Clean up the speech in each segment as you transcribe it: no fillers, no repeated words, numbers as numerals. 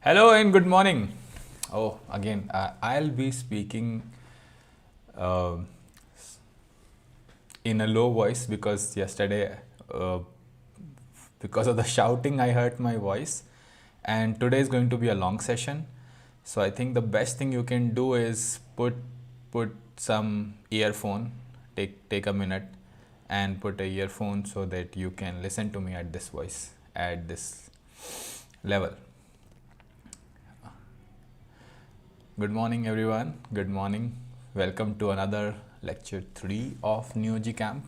Hello and good morning. Oh, again, I'll be speaking uh, in a low voice because yesterday, uh, because of the shouting, I hurt my voice. And today is going to be a long session. So I think the best thing you can do is put some earphone, take a minute and put a earphone so that you can listen to me at this voice, at this level. Good morning, everyone. Good morning. Welcome to another lecture 3 of neogcamp.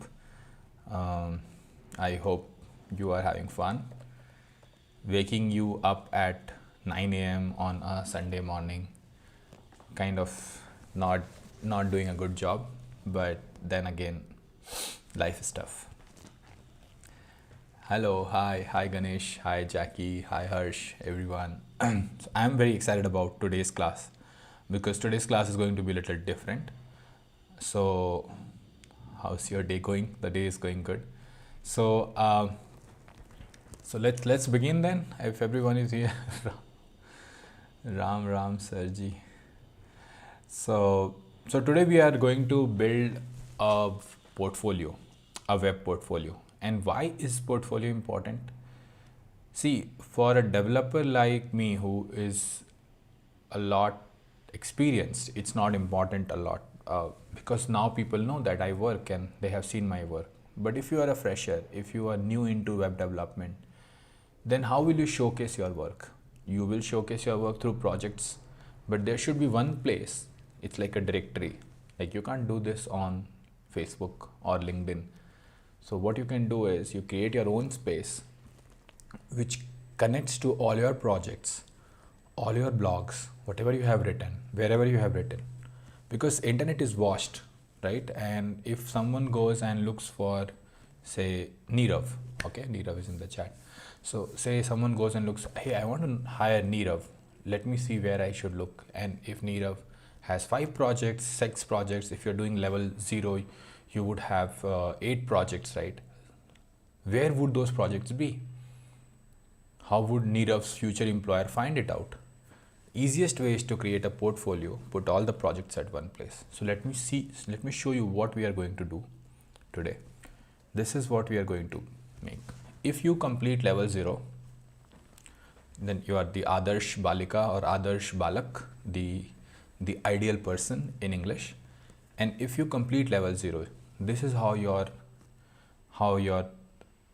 I hope you are having fun. Waking you up at 9 a.m. on a Sunday morning, kind of not doing a good job, but then again, life is tough. Hello, hi Ganesh, hi Jackie, hi Harsh, everyone. So I'm very excited about today's class because today's class is going to be a little different. So, how's your day going? The day is going good. So, let's begin then. If everyone is here, Ram Sarji. So today we are going to build a portfolio, a web portfolio. And why is portfolio important? See, for a developer like me who is a lot experienced, it's not important a lot because now people know that I work and they have seen my work. But if you are a fresher, if you are new into web development, then how will you showcase your work? You will showcase your work through projects, but there should be one place. It's like a directory. Like you can't do this on Facebook or LinkedIn. So what you can do is you create your own space which connects to all your projects, all your blogs, whatever you have written, wherever you have written. Because internet is vast, right? And if someone goes and looks for, say, Nirav, okay, Nirav is in the chat. So say someone goes and looks, hey, I want to hire Nirav. Let me see where I should look. And if Nirav has 5 projects, 6 projects, if you're doing levelZero, you would have 8 projects, right? Where would those projects be? How would Nirav's future employer find it out? Easiest way is to create a portfolio, put all the projects at one place. So let me show you what we are going to do today. This is what we are going to make. If you complete levelZero, then you are the Adarsh Balika or Adarsh Balak, the ideal person in English. And if you complete levelZero, this is how your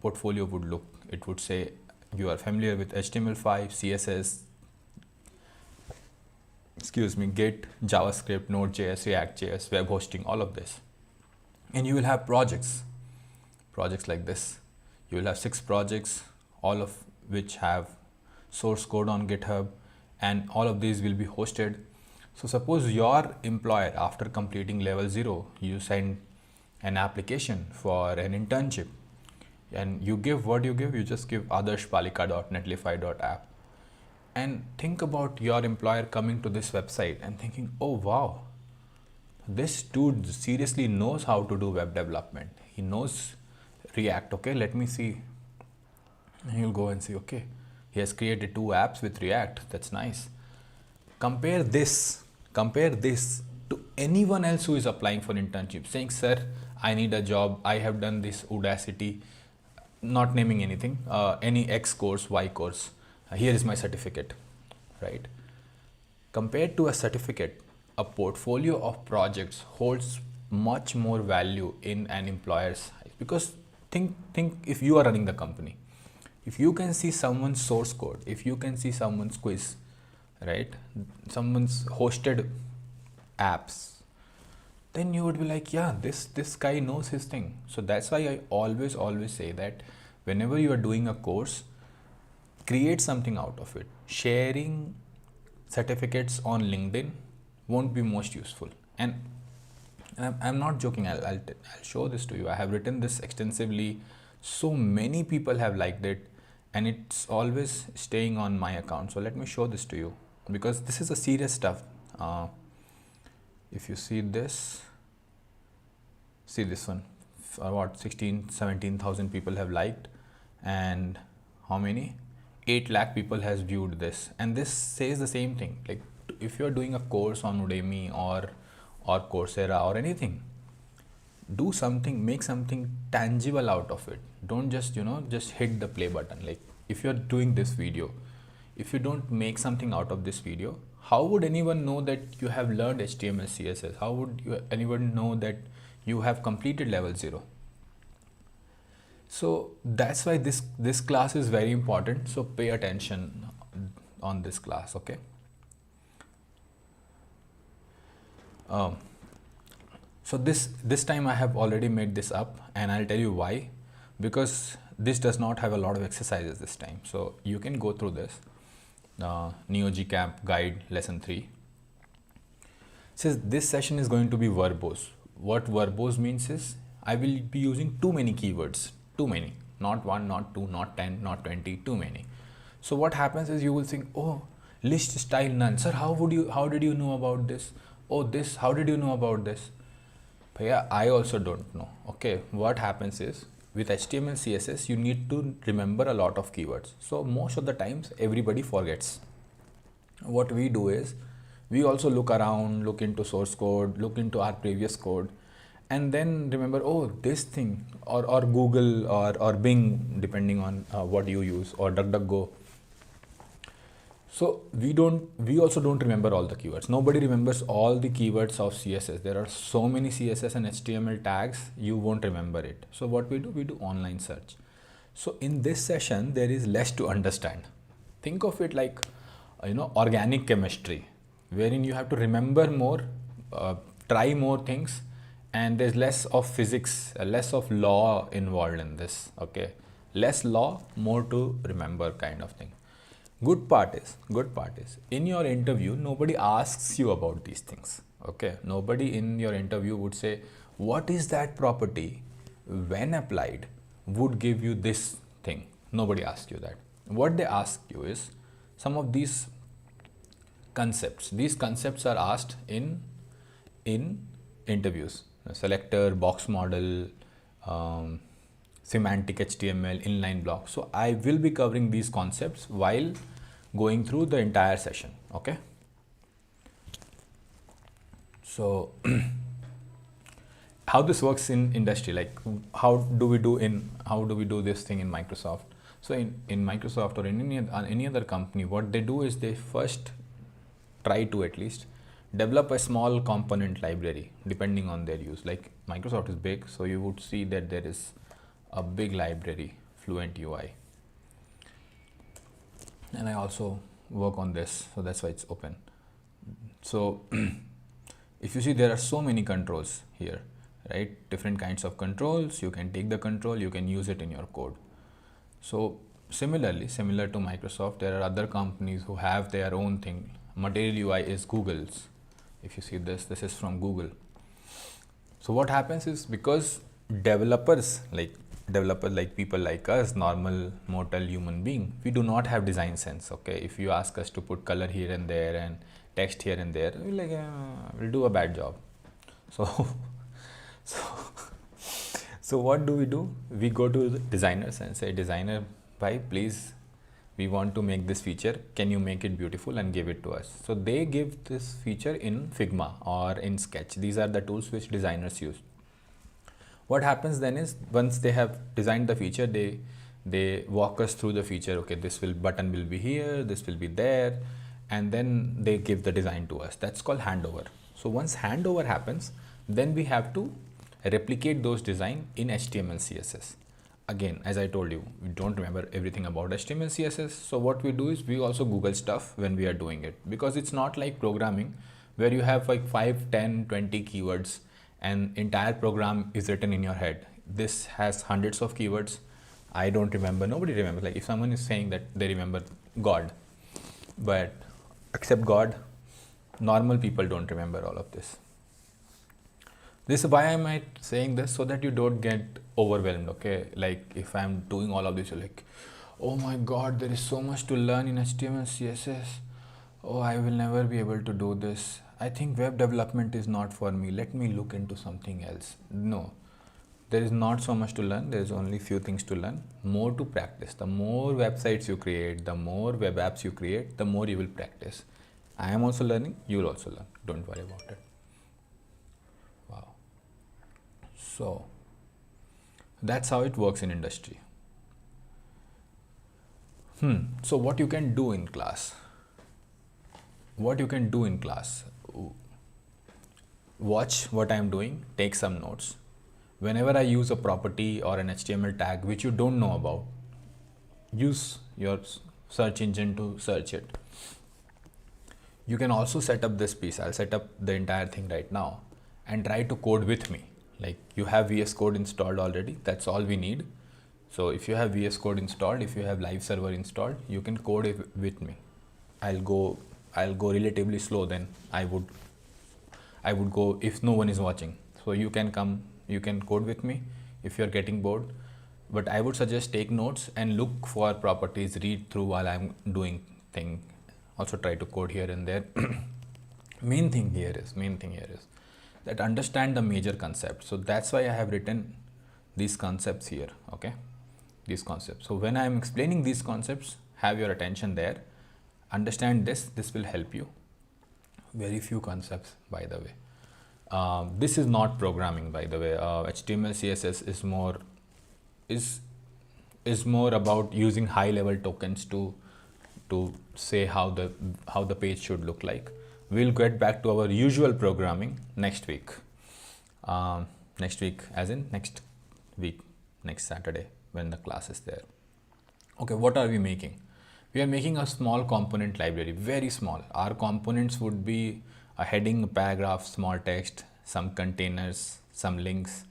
portfolio would look. It would say you are familiar with HTML5, CSS, Git, JavaScript, Node.js, React.js, web hosting, all of this. And you will have projects like this. You will have 6 projects, all of which have source code on GitHub, and all of these will be hosted. So suppose your employer, after completing levelZero, you send an application for an internship, and you give what you just give adarshpalika.netlify.app. And think about your employer coming to this website and thinking, oh wow, this dude seriously knows how to do web development. He knows React. Okay, let me see. And you'll go and see, okay, he has created 2 apps with React. That's nice. Compare this to anyone else who is applying for internship, saying, sir, I need a job. I have done this Udacity, not naming anything, any X course, Y course. Here is my certificate, right? Compared to a certificate, a portfolio of projects holds much more value in an employer's eyes. Because think if you are running the company, if you can see someone's source code, if you can see someone's quiz, right, someone's hosted apps, then you would be like, yeah, this guy knows his thing. So that's why I always say that whenever you are doing a course, create something out of it. Sharing certificates on LinkedIn won't be most useful. And I'm not joking. I'll show this to you. I have written this extensively. So many people have liked it, and it's always staying on my account. So let me show this to you because this is a serious stuff. If you see this one, about 17,000 people have liked, and how many? 8 lakh people has viewed this, and this says the same thing. Like if you're doing a course on Udemy or Coursera or anything, do something, make something tangible out of it. Don't just just hit the play button. Like if you're doing this video, if you don't make something out of this video, how would anyone know that you have learned HTML CSS? How would anyone know that you have completed levelZero? So that's why this class is very important. So pay attention on this class, okay? So this time I have already made this up, and I'll tell you why. Because this does not have a lot of exercises this time, so you can go through this. neogcamp guide lesson 3 says this session is going to be verbose. What verbose means is I will be using too many keywords, too many, not 1, not 2, not 10, not 20, too many. So what happens is you will think, oh, list style none. Sir, how did you know about this? Oh, this, how did you know about this? But yeah, I also don't know. Okay, what happens is with HTML CSS you need to remember a lot of keywords. So most of the times everybody forgets. What we do is we also look around, look into source code, look into our previous code, and then remember, oh, this thing, or Google or Bing, depending on what you use, or DuckDuckGo. So we also don't remember all the keywords. Nobody remembers all the keywords of CSS. There are so many CSS and HTML tags, you won't remember it. So what we do online search. So in this session, there is less to understand. Think of it like, organic chemistry, wherein you have to remember more, try more things, and there's less of physics, less of law involved in this, okay? Less law, more to remember kind of thing. Good part is in your interview nobody asks you about these things, okay? Nobody in your interview would say what is that property when applied would give you this thing. Nobody asks you that. What they ask you is some of these concepts. These concepts are asked in interviews. Selector, box model, semantic HTML, inline block. So I will be covering these concepts while going through the entire session, okay? So how this works in industry, like how do we do this thing in Microsoft? So in Microsoft or in any other company, what they do is they first try to at least develop a small component library depending on their use. Like Microsoft is big, so you would see that there is a big library, Fluent UI. And I also work on this, so that's why it's open. So if you see, there are so many controls here, right? Different kinds of controls. You can take the control, you can use it in your code. So similar to Microsoft, there are other companies who have their own thing. Material UI is Google's. If you see this is from Google. So what happens is, because developers like people like us, normal mortal human being, we do not have design sense, okay? If you ask us to put color here and there and text here and there, we're like, we'll do a bad job. So what do? We go to the designers and say, designer, bhai, please, we want to make this feature. Can you make it beautiful and give it to us? So they give this feature in Figma or in Sketch. These are the tools which designers use. What happens then is, once they have designed the feature, they walk us through the feature. Okay, button will be here, this will be there, and then they give the design to us. That's called handover. So once handover happens, then we have to replicate those design in HTML CSS. Again, as I told you, we don't remember everything about HTML CSS. So what we do is we also Google stuff when we are doing it, because it's not like programming where you have like 5, 10, 20 keywords and entire program is written in your head. This has hundreds of keywords. I don't remember. Nobody remembers. Like if someone is saying that they remember God, but except God, normal people don't remember all of this. This is why am I saying this, so that you don't get overwhelmed, okay? Like if I'm doing all of this, you're like, oh my God, there is so much to learn in HTML, CSS. Oh, I will never be able to do this. I think web development is not for me. Let me look into something else. No, there is not so much to learn. There is only few things to learn, more to practice. The more websites you create, the more web apps you create, the more you will practice. I am also learning, you will also learn. Don't worry about it. Wow. So that's how it works in industry. So what you can do in class? Watch what I am doing, take some notes. Whenever I use a property or an HTML tag which you don't know about, use your search engine to search it. You can also set up this piece. I'll set up the entire thing right now and try to code with me. Like, you have VS Code installed already. That's all we need. So if you have VS Code installed, if you have levelZero installed, you can code it with me. I'll go relatively slow than I would go if no one is watching. So you can come, you can code with me if you're getting bored. But I would suggest take notes and look for properties, read through while I'm doing thing. Also try to code here and there. main thing here is that understand the major concepts. So that's why I have written these concepts here. Okay, these concepts. So when I'm explaining these concepts, have your attention there. Understand this will help you. Very few concepts, by the way. This is not programming, by the way. HTML CSS is more about using high level tokens to say how the page should look like. We'll get back to our usual programming next week. Next week as in next week, next Saturday when the class is there. Okay, what are we making? We are making a small component library, very small. Our components would be a heading, a paragraph, small text, some containers, some links,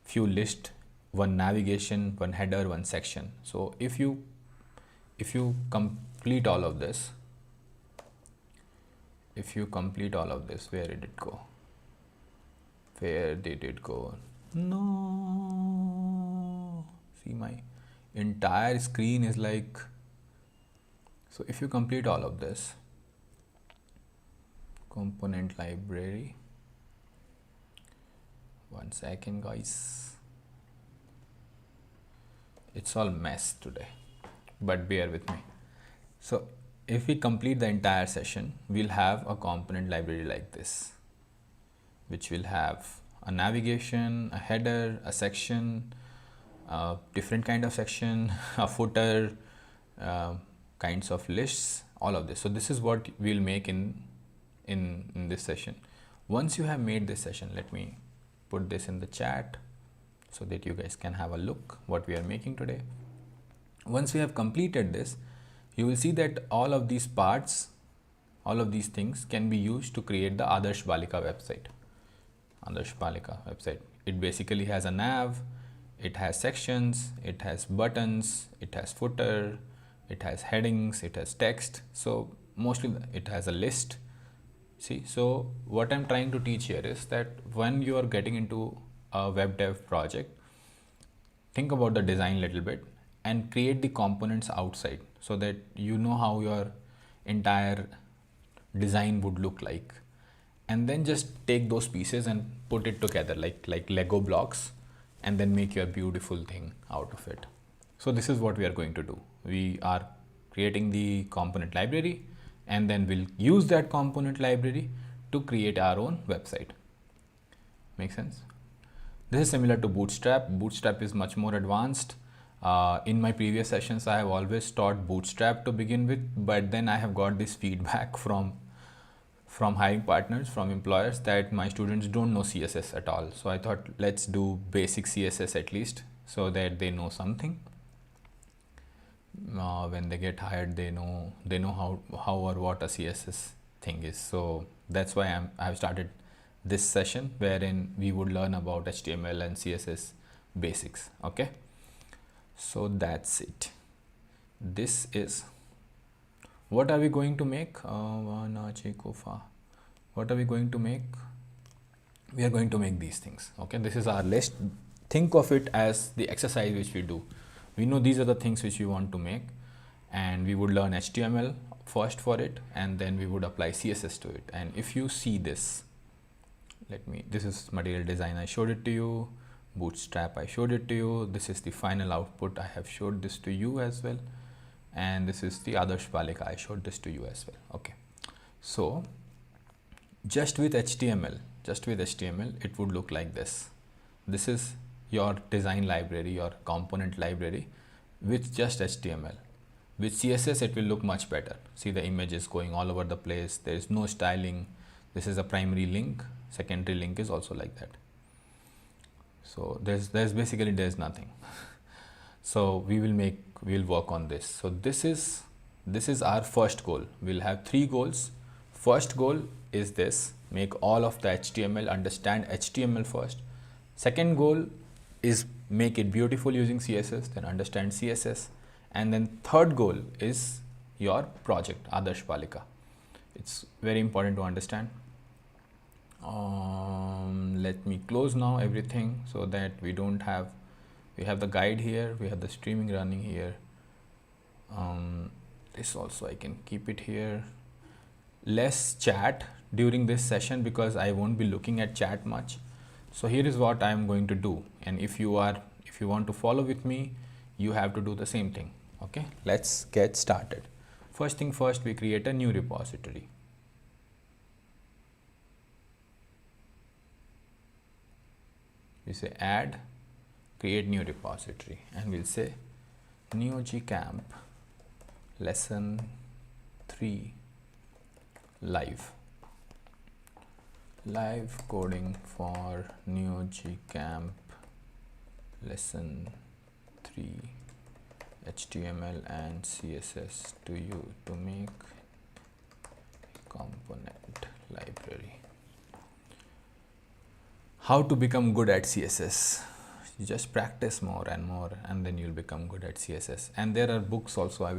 few lists, one navigation, one header, one section. So if you complete all of this, where did it go? No, see, my entire screen is like, so if you complete all of this, component library, one second guys, it's all mess today, but bear with me. So if we complete the entire session, we'll have a component library like this, which will have a navigation, a header, a section, different kind of section, a footer, kinds of lists, all of this. So this is what we'll make in this session. Once you have made this session, let me put this in the chat so that you guys can have a look what we are making today. Once we have completed this, you will see that all of these parts, all of these things can be used to create the Adarsh Balika website. It basically has a nav, it has sections, it has buttons, it has footer, it has headings, it has text. So mostly it has a list. See, so what I'm trying to teach here is that when you are getting into a web dev project, think about the design a little bit and create the components outside so that you know how your entire design would look like, and then just take those pieces and put it together like Lego blocks, and then make your beautiful thing out of it. So this is what we are going to do. We are creating the component library, and then we'll use that component library to create our own website. Make sense? This is similar to Bootstrap. Bootstrap is much more advanced. In my previous sessions, I have always taught Bootstrap to begin with, but then I have got this feedback from hiring partners, from employers, that my students don't know CSS at all. So I thought, let's do basic CSS at least so that they know something. When they get hired, they know how or what a CSS thing is. So that's why I have started this session wherein we would learn about HTML and CSS basics. Okay, so that's it. This is what are we going to make? What are we going to make? We are going to make these things. Okay, this is our list. Think of it as the exercise which we do. We know these are the things which we want to make, and we would learn HTML first for it, and then we would apply CSS to it. And if you see this, this is material design. I showed it to you. Bootstrap, I showed it to you. This is the final output. I have showed this to you as well. And this is the Adarsh Balika. I showed this to you as well. Okay. So just with HTML, it would look like this. This is your design library, your component library with just HTML. With CSS, it will look much better. See, the image is going all over the place. There is no styling. This is a primary link. Secondary link is also like that. So there's nothing. So we'll work on this. So this is our first goal. We'll have 3 goals. First goal is this: make all of the HTML, understand HTML first. Second goal is make it beautiful using CSS, then understand CSS. And then third goal is your project, Adarsh Balika. It's very important to understand. Let me close now everything so that we have the guide here, we have the streaming running here. This also I can keep it here. Less chat during this session because I won't be looking at chat much. So here is what I am going to do, and if you want to follow with me, you have to do the same thing. Okay, let's get started. First thing first, we create a new repository. We say add, create new repository, and we'll say neogcamp lesson 3 live coding for neogcamp lesson 3 HTML and CSS to you to make component library. How to become good at CSS? You just practice more and more, and then you'll become good at CSS. And there are books also. I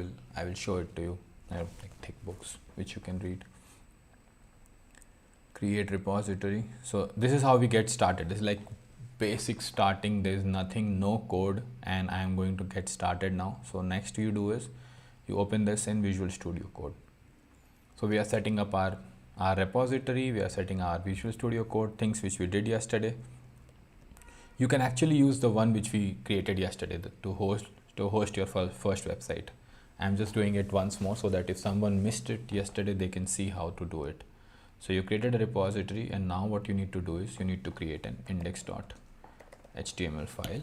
will show it to you. I have like thick books which you can read. Create repository. So this is how we get started. This is like basic starting. There is nothing, no code, and I am going to get started now. So next you do is you open this in Visual Studio Code. So we are setting up our repository. We are setting our Visual Studio Code, things which we did yesterday. You can actually use the one which we created yesterday to host your first website. I'm just doing it once more so that if someone missed it yesterday, they can see how to do it. So you created a repository, and now what you need to do is you need to create an index.html file.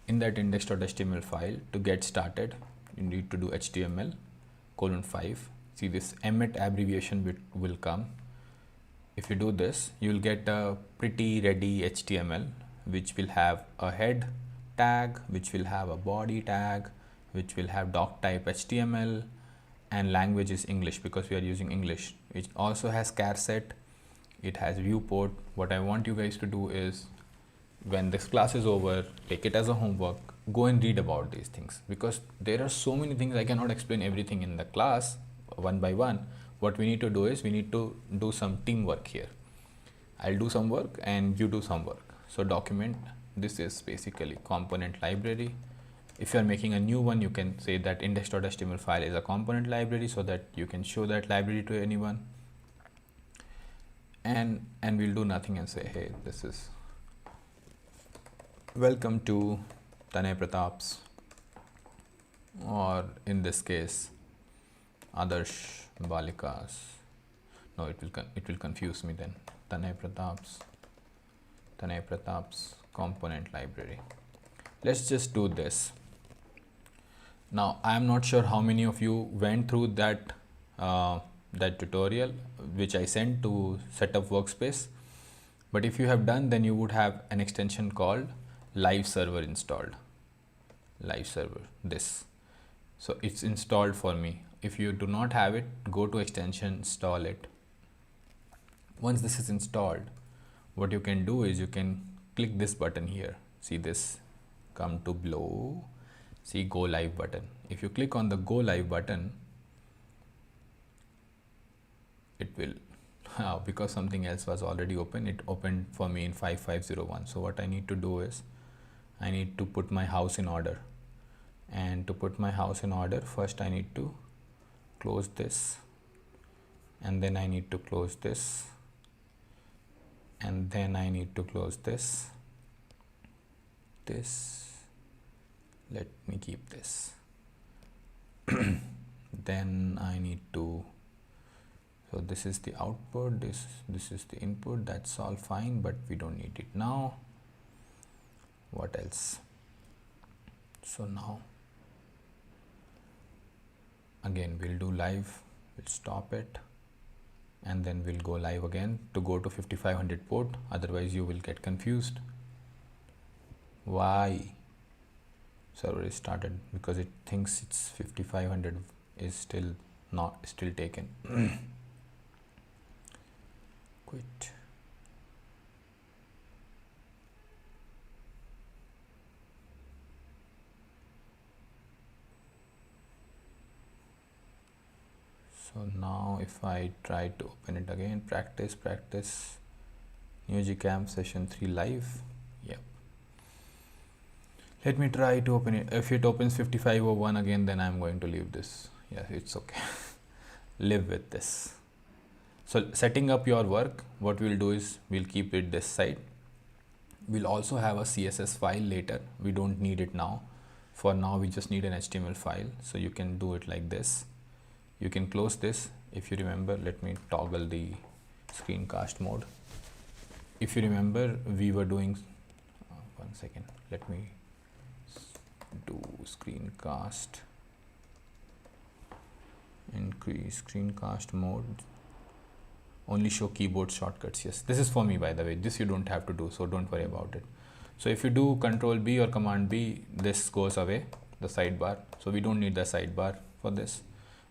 In that index.html file, to get started, you need to do HTML:5. See, this emmet abbreviation will come. If you do this, you will get a pretty ready HTML, which will have a head tag, which will have a body tag, which will have doc type HTML, and language is English because we are using English. It also has char set, it has viewport. What I want you guys to do is, when this class is over, take it as a homework, go and read about these things, because there are so many things. I cannot explain everything in the class one by one. What we need to do is we need to do some teamwork here. I'll do some work and you do some work. So document, this is basically component library. If you are making a new one, you can say that index.html file is a component library so that you can show that library to anyone. And we'll do nothing and say, hey, this is welcome to Tanay Pratap's, or in this case, Adarsh Balika's. No, it will confuse me then. Tanay Pratap's component library. Let's just do this. Now, I am not sure how many of you went through that tutorial which I sent to set up workspace. But if you have done, then you would have an extension called levelZero installed. levelZero, this. So it's installed for me. If you do not have it, go to extension, install it. Once this is installed, what you can do is you can click this button here. See this, come to below, see go live button. If you click on the go live button, it will, because something else was already open, it opened for me in 5501. So what I need to do is I need to put my house in order. And to put my house in order, first I need to close this, and then I need to close this, and then I need to close this, this. Let me keep this. Then I need to, so this is the output, this is the input. That's all fine, but we don't need it now. What else? So now again we'll do live, we'll stop it, and then we'll go live again to go to 5500 port. Otherwise you will get confused. Why? Server is started because it thinks it's 5500 is still taken. Quit. So now if I try to open it again, practice neogcamp session 3 live. Yep. Let me try to open it. If it opens 5501 again, then I'm going to leave this. Yeah, it's okay. Live with this. So setting up your work, what we'll do is we'll keep it this side. We'll also have a CSS file later. We don't need it now. For now, we just need an HTML file. So you can do it like this. You can close this. If you remember, let me toggle the screencast mode. If you remember, we were doing, one second, let me do screencast, increase screencast mode, only show keyboard shortcuts. Yes, this is for me, by the way. This you don't have to do, so don't worry about it. So if you do Control B or Command B, this goes away, the sidebar. So we don't need the sidebar for this.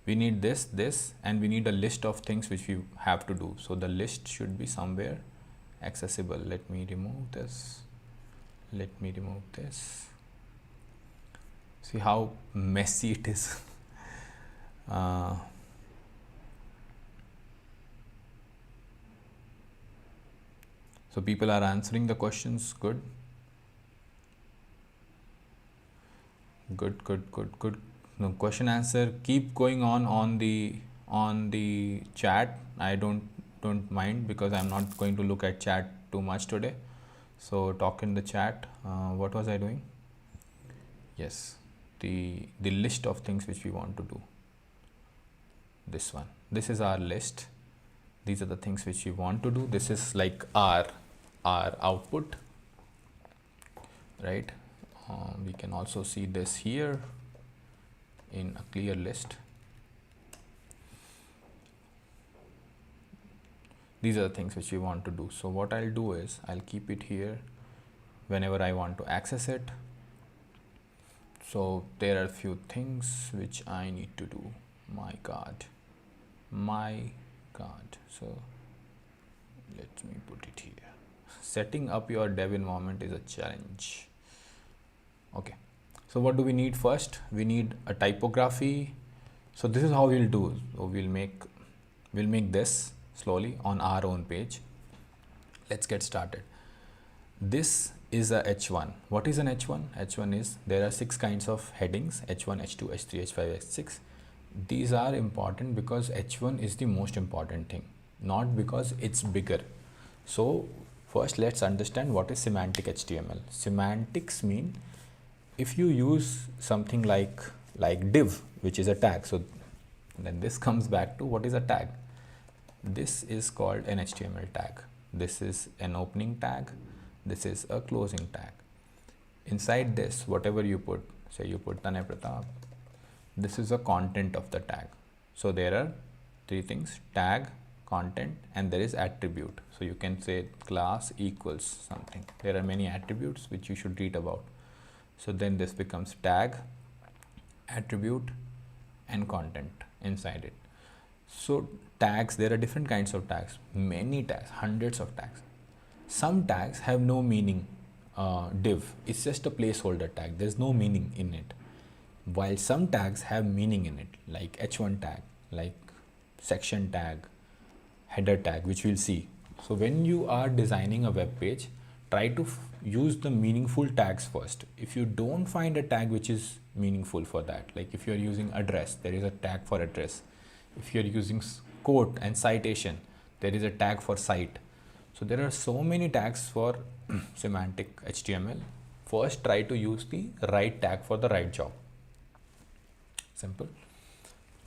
We need this, and we need a list of things which we have to do. So the list should be somewhere accessible. Let me remove this. See how messy it is. So people are answering the questions. Good. No, question answer, keep going on the chat. I don't mind because I'm not going to look at chat too much today. So talk in the chat. What was I doing? Yes, the list of things which we want to do. This one. This is our list. These are the things which we want to do. This is like our output, right? We can also see this here in a clear list. These are the things which we want to do. So what I'll do is I'll keep it here whenever I want to access it. So there are a few things which I need to do. My God. So let me put it here. Setting up your dev environment is a challenge. Okay. So what do we need first? We need a typography. So this is how we'll do. So we'll make this slowly on our own page. Let's get started. This is a H1. What is an H1? H1 is, there are 6 kinds of headings: H1, H2, H3, H5, H6. These are important because H1 is the most important thing, not because it's bigger. So first let's understand what is semantic HTML. Semantics mean if you use something like div, which is a tag. So then this comes back to what is a tag. This is called an HTML tag. This is an opening tag. This is a closing tag. Inside this, whatever you put, say you put Tanay Pratap, this is the content of the tag. So there are 3 things: tag, content, and there is attribute. So you can say class equals something. There are many attributes which you should read about. So then this becomes tag, attribute, and content inside it. So tags, there are different kinds of tags, many tags, hundreds of tags. Some tags have no meaning. Div, it's just a placeholder tag. There's no meaning in it. While some tags have meaning in it, like H1 tag, like section tag, header tag, which we'll see. So when you are designing a web page, try to use the meaningful tags first. If you don't find a tag which is meaningful for that, like if you're using address, there is a tag for address. If you're using quote and citation, there is a tag for cite. So there are so many tags for semantic HTML. first try to use the right tag for the right job. Simple.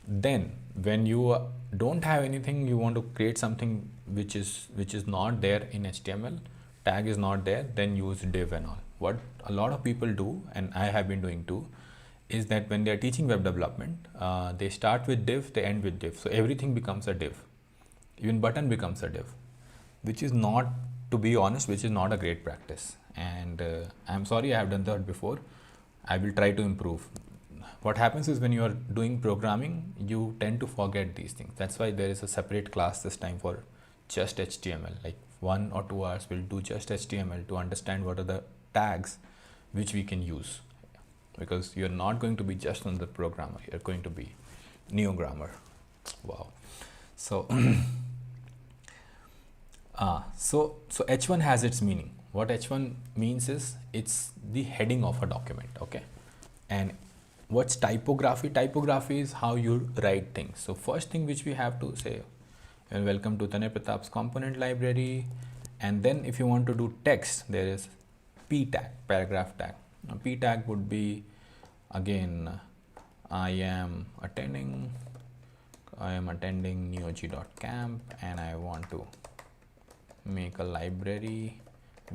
Then when you don't have anything, you want to create something which is not there in HTML, tag is not there, then use div and all. What a lot of people do, and I have been doing too, is that when they are teaching web development, they start with div, they end with div. So everything becomes a div. Even button becomes a div, which is not, to be honest, which is not a great practice. And I'm sorry I have done that before. I will try to improve. What happens is when you are doing programming, you tend to forget these things. That's why there is a separate class this time for just HTML. Like 1 or 2 hours we'll do just HTML to understand what are the tags which we can use. Because you're not going to be just on the programmer, you're going to be neogrammer. Wow. So so H1 has its meaning. What H1 means is it's the heading of a document, okay? And what's typography? Typography is how you write things. So first thing which we have to say, well, welcome to Tanay Pratap's component library. And then if you want to do text, there is P tag, paragraph tag. Now, P tag would be, again, I am attending neogcamp and I want to make a library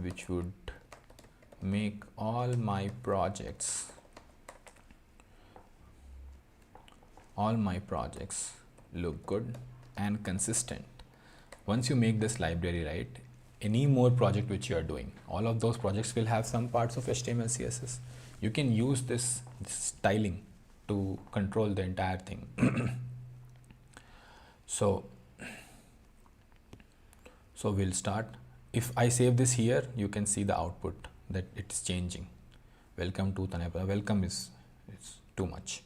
which would make all my projects look good and consistent. Once you make this library, right, any more project which you are doing, all of those projects will have some parts of HTML, CSS. You can use this styling to control the entire thing. So we'll start. If I save this here, you can see the output that it's changing. Welcome to Tanay. Welcome is too much.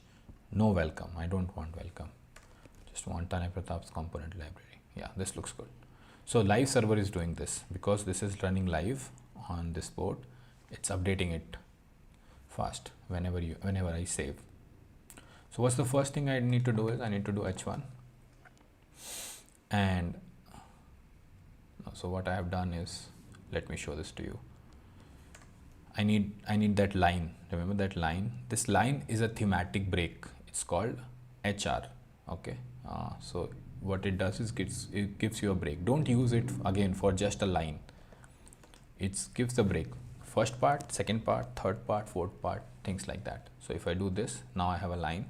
No welcome. I don't want welcome. Just want Tanay Pratap's component library. Yeah, this looks good. So live server is doing this because this is running live on this board. It's updating it fast whenever I save. So what's the first thing I need to do is I need to do H1. And so what I have done is, let me show this to you. I need that line. Remember that line? This line is a thematic break. It's called HR. Okay. So what it does is it gives you a break. Don't use it again for just a line. It gives the break. First part, second part, third part, fourth part, things like that. So if I do this, now I have a line.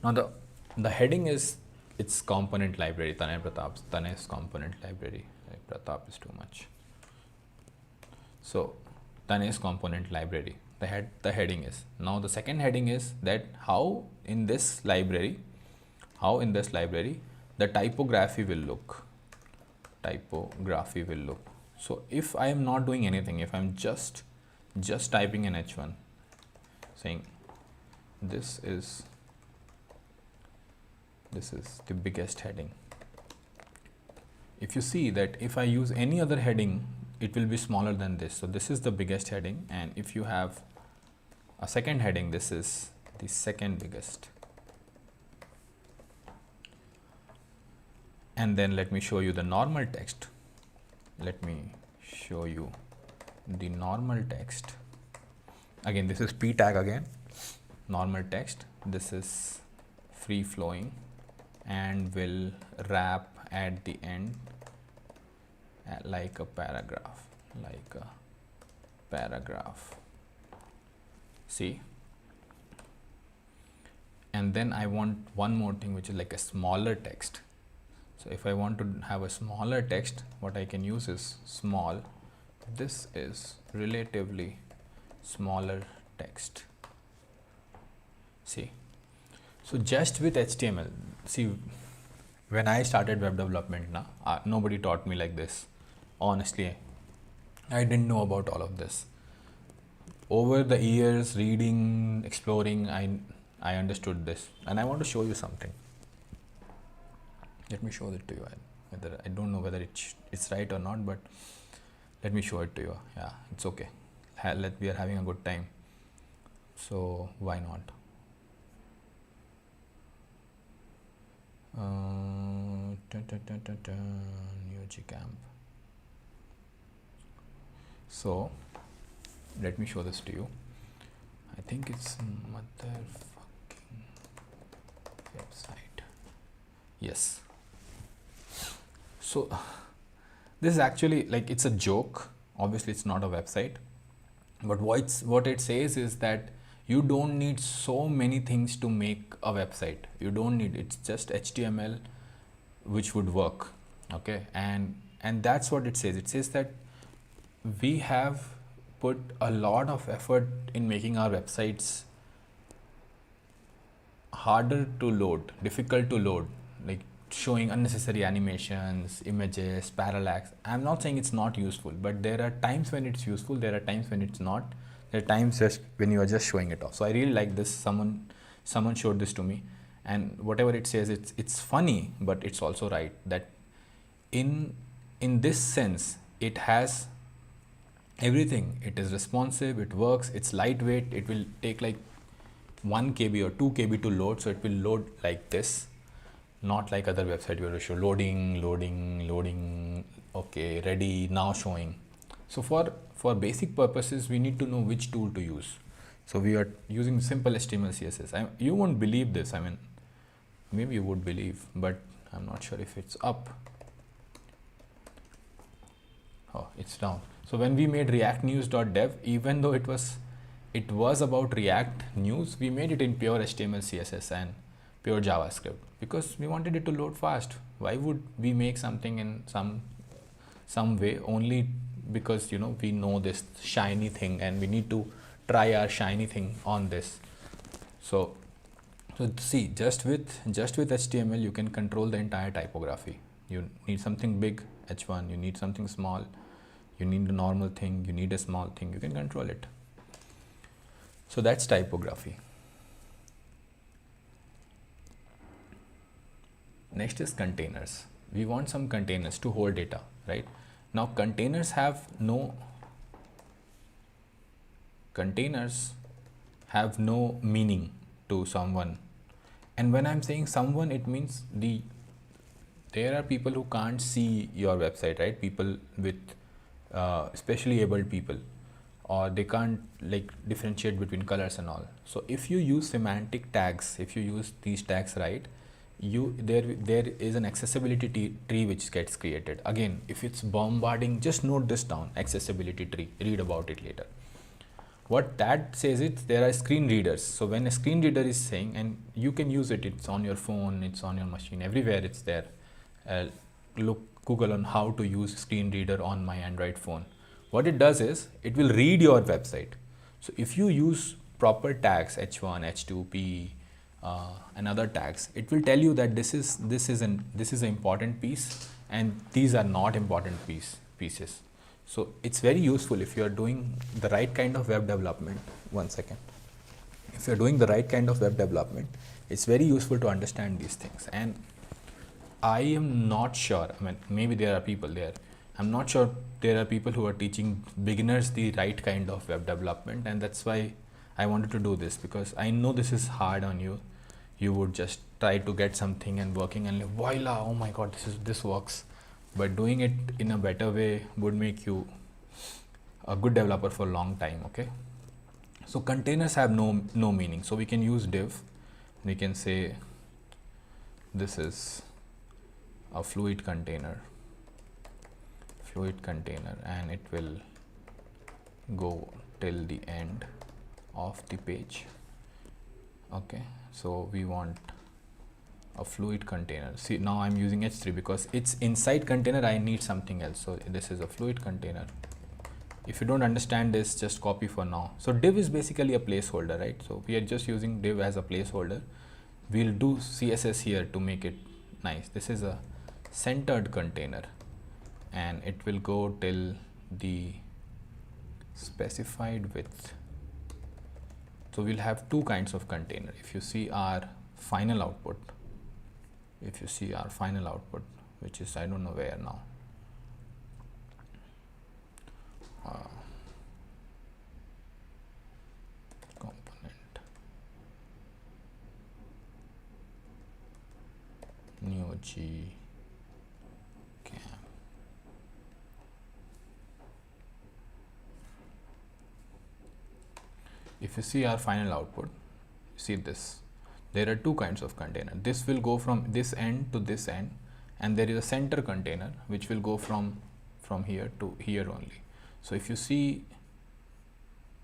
Now the heading is its component library, Tanay's component library. Pratap is too much. So Tanay's component library, the heading is. Now the second heading is that how in this library the typography will look. So if I am not doing anything, if I'm just typing in H1 saying this is the biggest heading. If you see that if I use any other heading, it will be smaller than this. So this is the biggest heading, and if you have a second heading, this is the second biggest. And then let me show you the normal text. Let me show you the normal text. Again, this is P tag again, normal text. This is free flowing and will wrap at the end like a paragraph, See? And then I want one more thing, which is like a smaller text. So if I want to have a smaller text, what I can use is small. This is relatively smaller text. See? So just with HTML, see, when I started web development, nobody taught me like this. Honestly, I didn't know about all of this. Over the years, reading, exploring, I understood this, and I want to show you something. Let me show it to you. I don't know whether it's right or not, but let me show it to you. Yeah, it's okay. We are having a good time, so why not? neogcamp. So let me show this to you. I think it's motherfucking website. Yes. So this is actually like, it's a joke. Obviously it's not a website, but what it says is that you don't need so many things to make a website. You don't need, it's just HTML which would work. Okay, and that's what it says. It says that we have put a lot of effort in making our websites harder to load, difficult to load, like showing unnecessary animations, images, parallax. I'm not saying it's not useful, but there are times when it's useful, there are times when it's not. There are times just when you are just showing it off. So I really like this. Someone showed this to me, and whatever it says, it's funny, but it's also right, that in this sense it has everything. It is responsive, it works, it's lightweight, it will take like 1 KB or 2 KB to load, so it will load like this, not like other website where you show loading, okay, ready, now showing. So for basic purposes, we need to know which tool to use. So we are using simple HTML CSS. You won't believe this. I mean, maybe you would believe, but I'm not sure if it's up. Oh, it's down. So when we made React News.dev, even though it was about React News, we made it in pure HTML CSS and pure JavaScript because we wanted it to load fast. Why would we make something in some way only because, you know, we know this shiny thing and we need to try our shiny thing on this. So see, just with HTML you can control the entire typography. You need something big, H1, you need something small, you need a normal thing, you need a small thing, you can control it. So that's typography. Next is containers. We want some containers to hold data, right? Now containers have no meaning to someone. And when I'm saying someone, it means there are people who can't see your website, right? People with especially abled people, or they can't like differentiate between colors and all. So if you use semantic tags, if you use these tags right, there is an accessibility tree which gets created. Again, if it's bombarding, just note this down, accessibility tree, read about it later. What that says is there are screen readers. So when a screen reader is saying, and you can use it, it's on your phone, it's on your machine, everywhere it's there. Google on how to use screen reader on my Android phone. What it does is it will read your website. So if you use proper tags, H1, H2, P, and other tags, it will tell you that this is an important piece and these are not important pieces. So it's very useful if you are doing the right kind of web development. One second. If you're doing the right kind of web development, it's very useful to understand these things. And I am not sure, I mean, maybe there are people there. I'm not sure there are people who are teaching beginners the right kind of web development, and that's why I wanted to do this, because I know this is hard on you. You would just try to get something and working and like, voila, oh my god, this works. But doing it in a better way would make you a good developer for a long time. Okay, so containers have no meaning, so we can use div. We can say this is a fluid container, and it will go till the end of the page. Okay, so we want a fluid container. See, now I'm using H3 because it's inside container. I need something else. So this is a fluid container. If you don't understand this, just copy for now. So div is basically a placeholder, right? So we are just using div as a placeholder. We'll do CSS here to make it nice. This is a centered container and it will go till the specified width. So we'll have two kinds of container. If you see our final output, which is, I don't know where now. Component neogcamp. if you see our final output, see this, there are two kinds of container. This will go from this end to this end, and there is a center container which will go from here to here only. So if you see,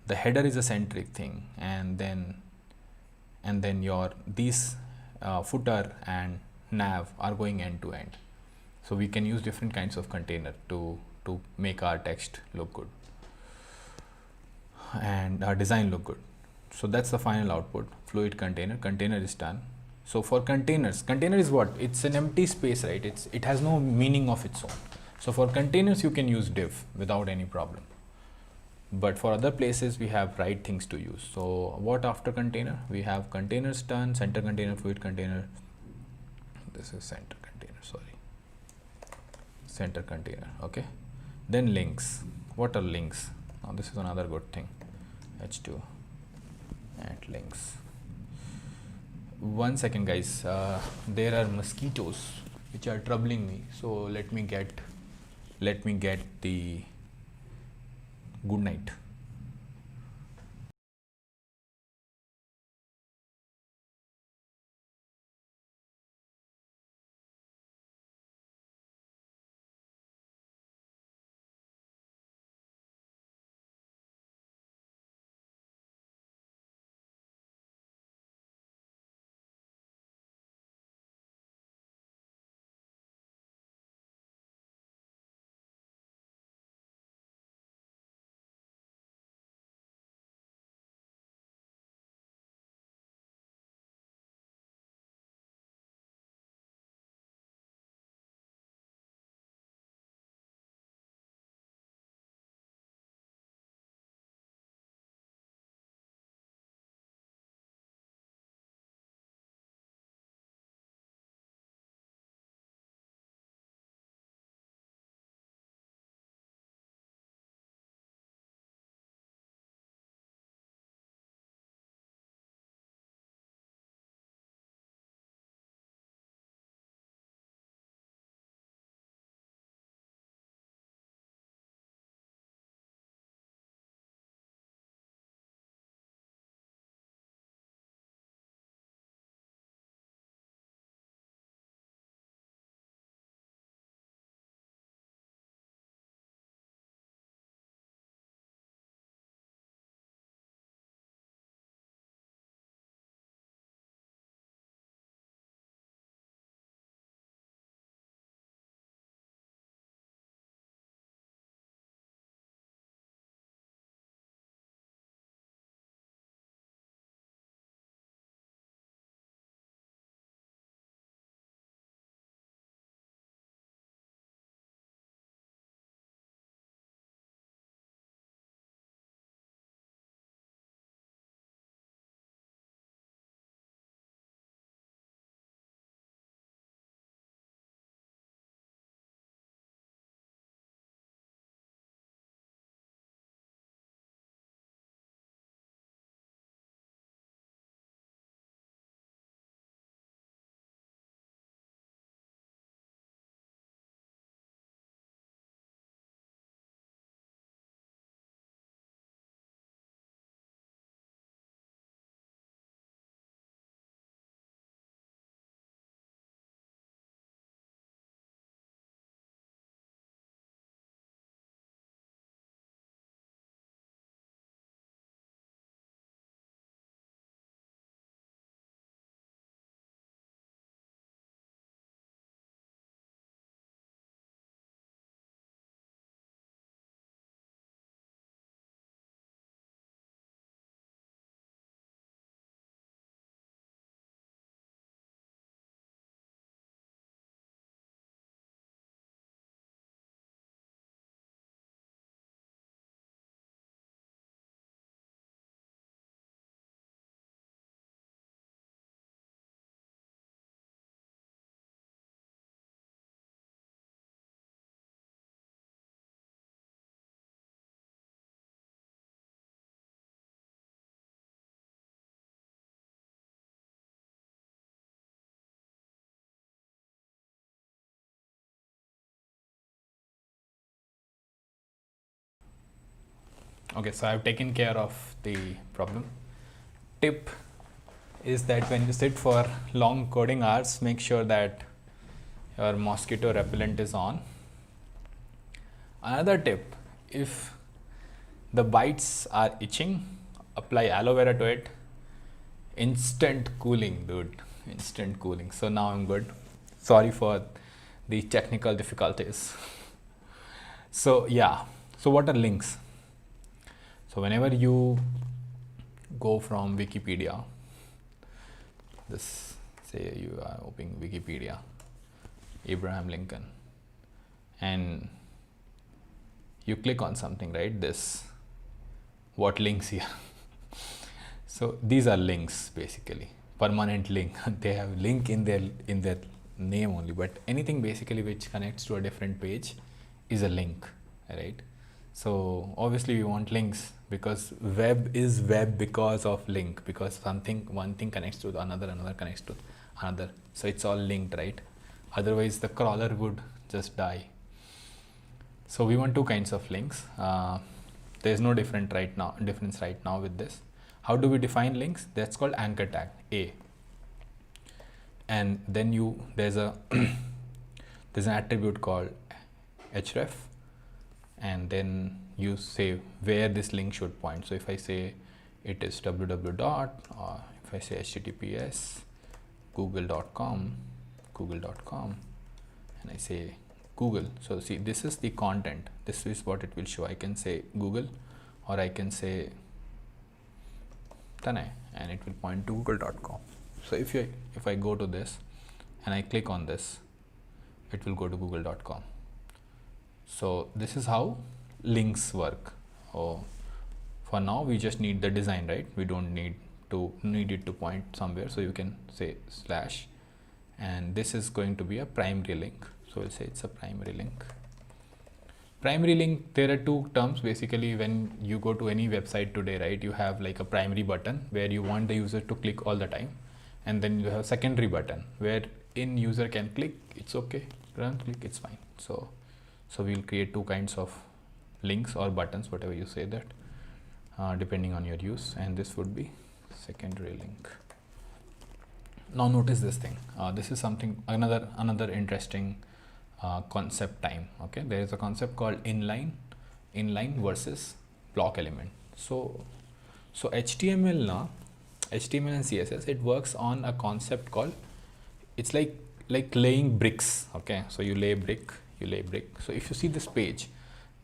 the header is a centric thing, and then your these footer and nav are going end to end. So we can use different kinds of container to make our text look good and our design look good. So that's the final output. Fluid container is done. So for container is what? It's an empty space, right? It has no meaning of its own. So for containers you can use div without any problem, but for other places we have right things to use. So what after container? We have containers done, center container, fluid container. This is center container, sorry, center container. Okay, then links. What are links? Now this is another good thing. H2 and links. One second guys, there are mosquitoes which are troubling me, so let me get the good night. Okay, so I've taken care of the problem. Tip is that when you sit for long coding hours, make sure that your mosquito repellent is on. Another tip, if the bites are itching, apply aloe vera to it. Instant cooling, dude, instant cooling. So now I'm good. Sorry for the technical difficulties. So yeah, so what are links? So whenever you go from Wikipedia, this, say you are opening Wikipedia, Abraham Lincoln, and you click on something, right? This, what links here? So these are links, basically permanent link. They have link in their name only, but anything basically which connects to a different page is a link, right? So obviously we want links because web is web because of link, because one thing connects to another, another connects to another, so it's all linked, right? Otherwise the crawler would just die. So we want two kinds of links. There's no difference right now with this. How do we define links? That's called anchor tag, A. And then there's an attribute called href, and then you say where this link should point. So if I say it is www dot, or if I say https google.com, and I say Google, so see, this is the content, this is what it will show. I can say Google, or I can say Tanay, and it will point to google.com. So if I go to this and I click on this, it will go to google.com. So this is how links work. Oh, for now we just need the design, right? We don't need it to point somewhere, so you can say slash, and this is going to be a primary link. So we'll say it's a primary link. Primary link, there are two terms basically. When you go to any website today, right, you have like a primary button where you want the user to click all the time, and then you have secondary button where in user can click, it's okay, run, click, it's fine. So we'll create two kinds of links or buttons, whatever you say that, depending on your use, and this would be secondary link. Now notice this thing. This is something, another interesting concept time. Okay, there is a concept called inline versus block element. So HTML and CSS, it works on a concept called, it's like laying bricks. Okay, so you lay brick. So if you see this page,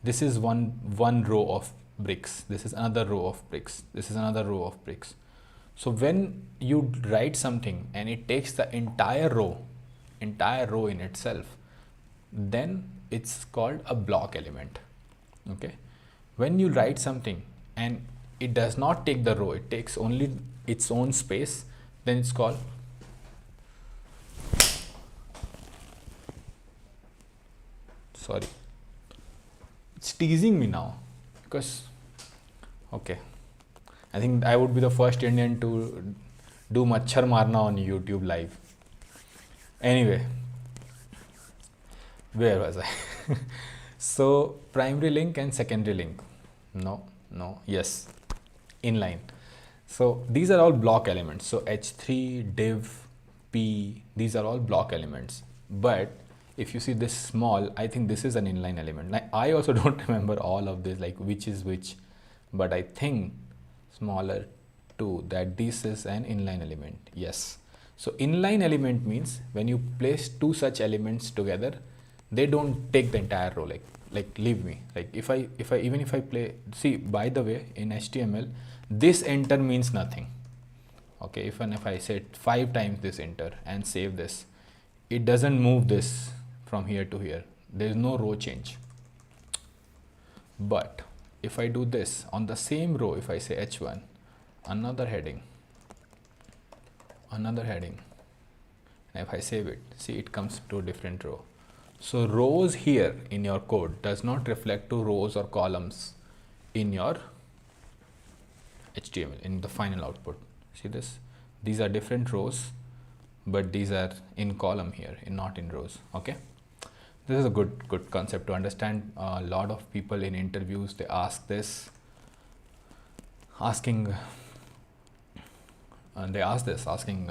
this is one row of bricks, this is another row of bricks, this is another row of bricks. So when you write something and it takes the entire row in itself, then it's called a block element. Okay, when you write something and it does not take the row, it takes only its own space, then it's called it's teasing me now because, okay, I think I would be the first Indian to do machhar marna on YouTube live. Anyway, where was I? So primary link and secondary link. Yes, inline. So these are all block elements. So h3, div, p, these are all block elements. But if you see this small, I think this is an inline element. Like, I also don't remember all of this, like which is which, but I think smaller too, that this is an inline element. Yes. So inline element means when you place two such elements together, they don't take the entire row. Like leave me. Like if I play, see, by the way, in HTML, this enter means nothing. Okay, if I say 5 times this enter and save this, it doesn't move this from here to here. There is no row change. But if I do this on the same row, if I say h1, another heading, and if I save it, see, it comes to a different row. So rows here in your code does not reflect to rows or columns in your HTML, in the final output. See this? These are different rows, but these are in column here, not in rows. Okay, this is a good concept to understand. A lot of people in interviews, they ask this. asking, and they asked this, asking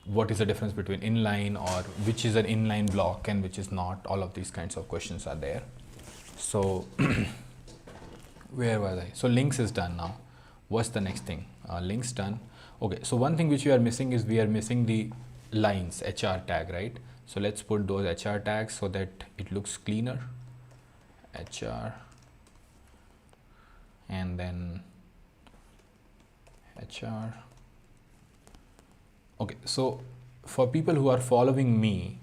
what is the difference between inline, or which is an inline block and which is not. All of these kinds of questions are there. So where was I? So links is done now. What's the next thing? Links done. Okay, so one thing which we are missing is we are missing the lines, HR tag, right? So let's put those HR tags so that it looks cleaner. HR, and then HR. Okay, so for people who are following me,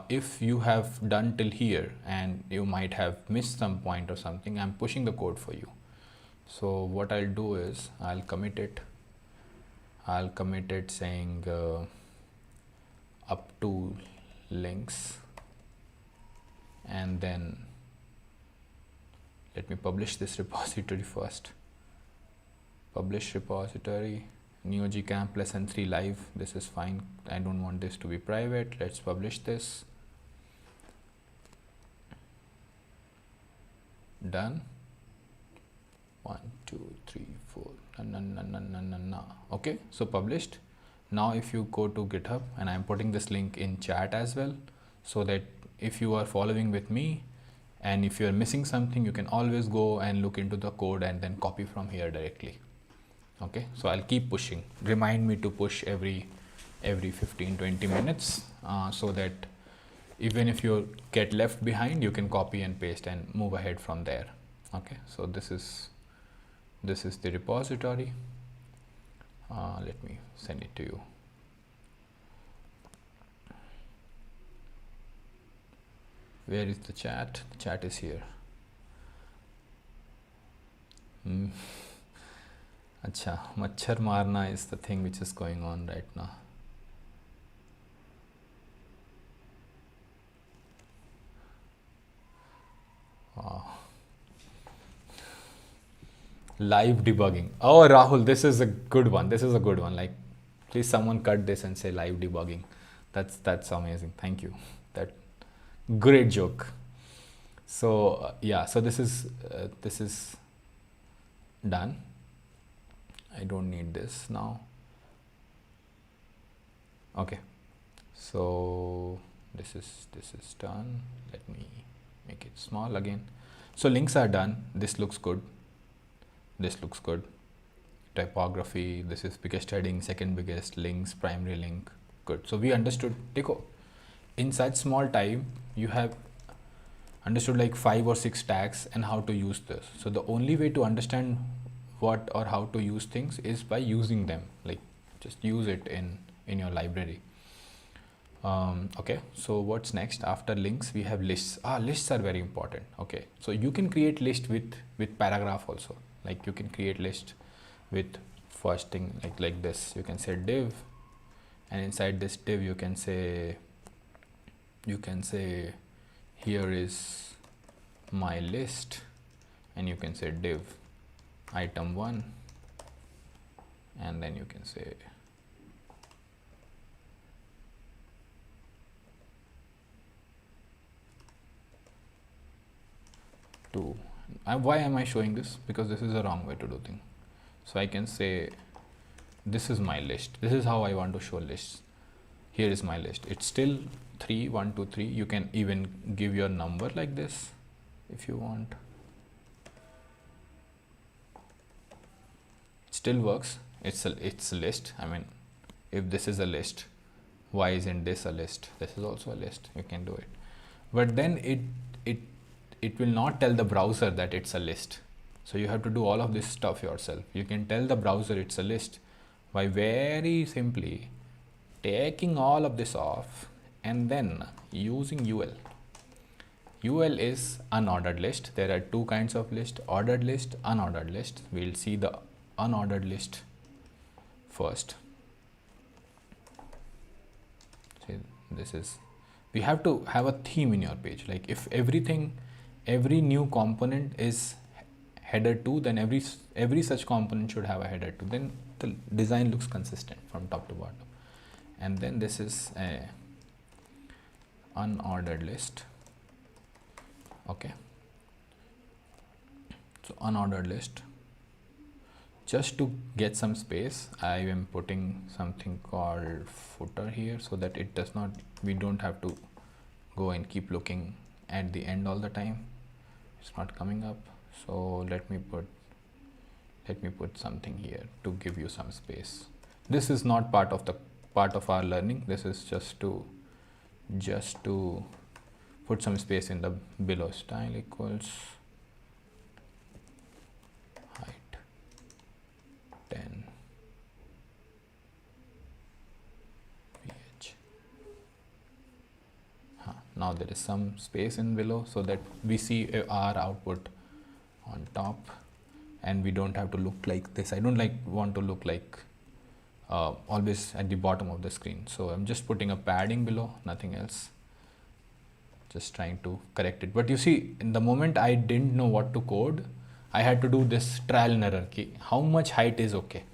if you have done till here and you might have missed some point or something, I'm pushing the code for you. So what I'll do is I'll commit it saying up to links, and then let me publish this repository first. Publish repository, neogcamp lesson 3 live. This is fine. I don't want this to be private. Let's publish this. Done. 1 2 3 4. Okay, so published. Now if you go to GitHub, and I'm putting this link in chat as well, so that if you are following with me and if you're missing something, you can always go and look into the code and then copy from here directly. Okay, so I'll keep pushing. Remind me to push every 15-20 minutes, so that even if you get left behind, you can copy and paste and move ahead from there. Okay, so this is the repository. Let me send it to you. Where is the chat? The chat is here. Acha, machhar marna is the thing which is going on right now. Wow. Live debugging. Oh, Rahul, this is a good one. Like, please someone cut this and say live debugging. That's amazing. Thank you. That great joke. So yeah, so this is done. I don't need this now. Okay, so this is done. Let me make it small again. So links are done. This looks good. Typography, this is biggest heading, second biggest, links, primary link. Good. So we understood. Dekho, in such small time you have understood like 5 or 6 tags and how to use this. So the only way to understand what or how to use things is by using them. Like, just use it in your library. Okay, so what's next? After links we have lists. Lists are very important. Okay, so you can create list with paragraph also. Like, you can create list with first thing like this. You can say div, and inside this div you can say here is my list, and you can say div item 1, and then you can say two. Why am I showing this? Because this is the wrong way to do things. So I can say this is my list. This is how I want to show lists. Here is my list. It's still 3 1 2 3. You can even give your number like this if you want. It still works. It's a list. I mean, if this is a list, why isn't this a list? This is also a list. You can do it, but then it will not tell the browser that it's a list. So you have to do all of this stuff yourself. You can tell the browser it's a list by very simply taking all of this off and then using UL. UL is unordered list. There are two kinds of list: ordered list, unordered list. We'll see the unordered list first. See, this is, we have to have a theme in your page. Like, if every new component is header 2, then every such component should have a header 2. Then the design looks consistent from top to bottom. And then this is a unordered list. Okay, so unordered list. just to get some space, I am putting something called footer here, so that it does not, we don't have to go and keep looking at the end all the time. It's not coming up. So let me put something here to give you some space. This is not part of our learning. This is just to put some space in the below. Style equals height 10 ph. Now there is some space in below, so that we see our output on top, and we don't have to look like this. I don't want to look like always at the bottom of the screen. So I'm just putting a padding below, nothing else. Just trying to correct it. But you see, in the moment I didn't know what to code, I had to do this trial and error key. How much height is okay?